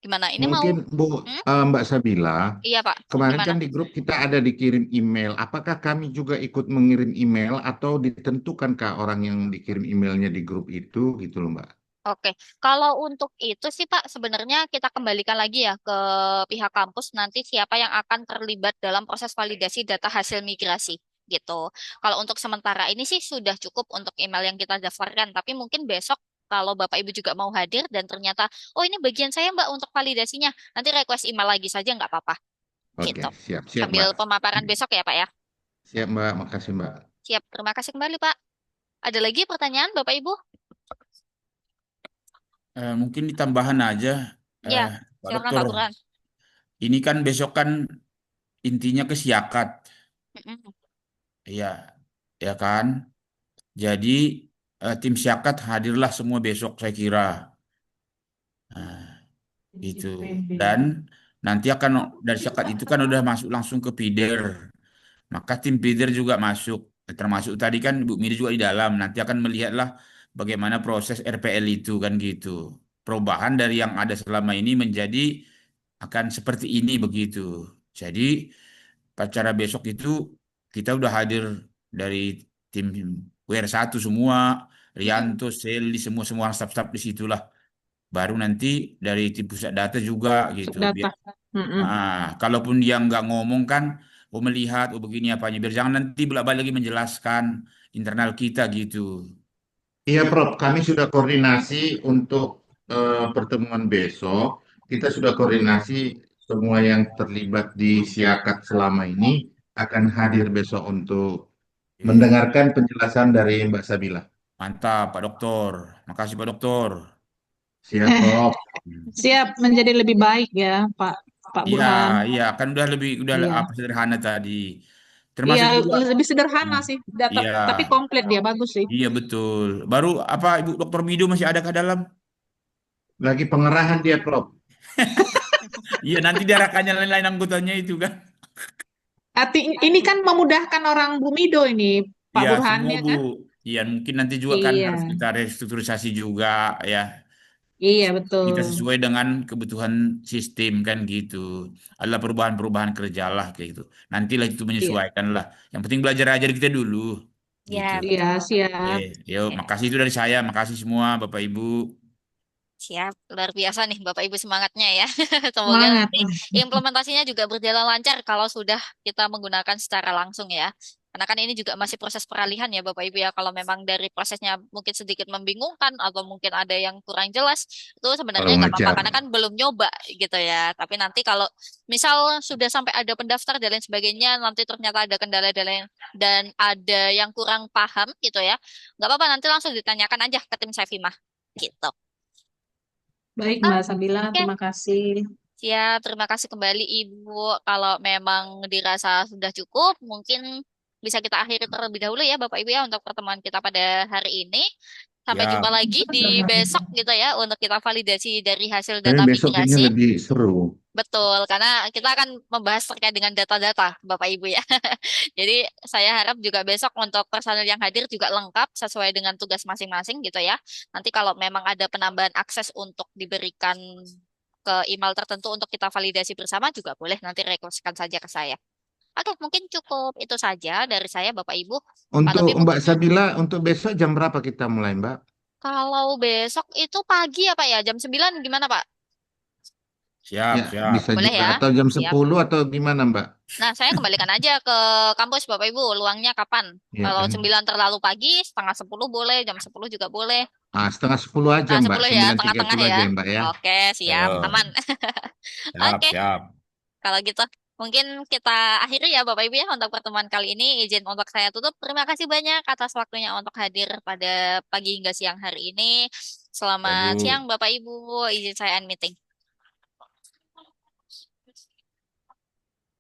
Gimana? Ini mau? Mungkin Bu Hmm? Mbak Sabila, Iya, Pak. kemarin Gimana? kan di grup kita ada dikirim email. Apakah kami juga ikut mengirim email atau ditentukankah orang yang dikirim emailnya di grup itu gitu loh Mbak? Oke, kalau untuk itu sih Pak, sebenarnya kita kembalikan lagi ya ke pihak kampus nanti siapa yang akan terlibat dalam proses validasi data hasil migrasi gitu. Kalau untuk sementara ini sih sudah cukup untuk email yang kita daftarkan, tapi mungkin besok kalau Bapak Ibu juga mau hadir dan ternyata, oh ini bagian saya Mbak untuk validasinya, nanti request email lagi saja nggak apa-apa Oke, gitu. siap, siap Sambil Mbak. pemaparan besok ya Pak ya. Siap Mbak, makasih Mbak. Siap, terima kasih kembali Pak. Ada lagi pertanyaan Bapak Ibu? Mungkin ditambahan aja, Ya, eh, Pak silakan Dokter. Pak Burhan. Ini kan besok kan intinya ke Siakat, Mm-mm. ya, ya kan. Jadi tim Siakat hadirlah semua besok saya kira. Nah, itu. Dan nanti akan dari Siakat itu kan udah masuk langsung ke Pider. Maka tim Pider juga masuk. Termasuk tadi kan Bu Miri juga di dalam. Nanti akan melihatlah bagaimana proses RPL itu kan gitu. Perubahan dari yang ada selama ini menjadi akan seperti ini begitu. Jadi acara besok itu kita udah hadir dari tim WR1 semua, Mm-mm. Rianto, Seli, semua staf-staf di situlah. Baru nanti dari tim pusat data juga Masuk gitu. data. Mm-mm. Kalaupun dia nggak ngomong kan, oh melihat, oh begini apanya. Biar jangan nanti bolak-balik lagi menjelaskan internal kita gitu. Iya Prof, kami sudah koordinasi untuk pertemuan besok. Kita sudah koordinasi semua yang terlibat di Siakat selama ini akan hadir besok untuk Oke. mendengarkan penjelasan dari Mbak Sabila. Mantap, Pak Dokter. Makasih, Pak Dokter. Siap Prof. Hmm. Siap menjadi lebih baik ya, Pak Pak Iya, Burhan. iya, kan udah Iya. apa sederhana tadi. Iya, Termasuk juga, lebih sederhana nah, sih. Data, iya, tapi komplit dia bagus sih. iya betul. Baru apa Ibu Dokter Mido masih ada ke dalam? Lagi pengerahan dia Prof. Iya, nanti diarahkannya lain-lain anggotanya itu kan. Ini kan memudahkan orang Bumido ini, Pak Iya, Burhan semua ya Bu. kan? Iya, mungkin nanti juga kan Iya, harus kita restrukturisasi juga ya. iya betul. Kita sesuai dengan kebutuhan sistem kan gitu. Adalah perubahan-perubahan kerja lah kayak gitu. Nantilah itu Iya, menyesuaikan lah. Yang penting belajar aja kita dulu gitu. Ya, iya betul. Oke, siap. yuk Ya, makasih itu dari saya. Makasih semua Bapak Ibu. siap. Luar biasa nih Bapak Ibu semangatnya ya. Semoga Semangat. nanti implementasinya juga berjalan lancar kalau sudah kita menggunakan secara langsung ya. Karena kan ini juga masih proses peralihan ya Bapak Ibu ya. Kalau memang dari prosesnya mungkin sedikit membingungkan atau mungkin ada yang kurang jelas, itu sebenarnya Kalau nggak apa-apa wajar. karena kan belum nyoba gitu ya. Tapi nanti kalau misal sudah sampai ada pendaftar dan lain sebagainya, nanti ternyata ada kendala-kendala dan ada yang kurang paham gitu ya, nggak apa-apa nanti langsung ditanyakan aja ke tim Sevimah gitu. Baik Mbak Sabila, Oke, terima kasih. siap. Terima kasih kembali Ibu. Kalau memang dirasa sudah cukup, mungkin bisa kita akhiri terlebih dahulu ya Bapak Ibu ya untuk pertemuan kita pada hari ini. Sampai jumpa Ya, lagi di besok gitu ya untuk kita validasi dari hasil Tapi data besok kayaknya migrasi. lebih seru. Betul, karena kita akan membahas terkait dengan data-data Bapak Ibu ya. Jadi saya harap juga besok untuk personel yang hadir juga lengkap sesuai dengan tugas masing-masing gitu ya. Nanti kalau memang ada penambahan akses untuk diberikan ke email tertentu untuk kita validasi bersama juga boleh nanti requestkan saja ke saya. Oke, mungkin cukup itu saja dari saya Bapak Ibu. Pak Untuk Tobi Mbak mungkin Sabila, untuk besok jam berapa kita mulai Mbak? kalau besok itu pagi ya Pak ya, jam 9 gimana Pak? siap, Ya, siap. bisa Boleh juga. ya? Atau jam Siap. 10 atau gimana Mbak? Nah, saya kembalikan aja ke kampus Bapak Ibu, luangnya kapan? Ya Kalau kan? 9 terlalu pagi, setengah 10 boleh, jam 10 juga boleh. Setengah 10 aja Setengah Mbak. 10 ya, 9.30 tengah-tengah ya. aja ya Mbak ya. Oke, siap, Eh, aman. siap, Oke, siap. kalau gitu mungkin kita akhiri ya Bapak Ibu ya untuk pertemuan kali ini. Izin untuk saya tutup. Terima kasih banyak atas waktunya untuk hadir pada pagi hingga siang hari ini. Ya, Selamat siang Bu. Bapak Ibu. Izin saya end meeting.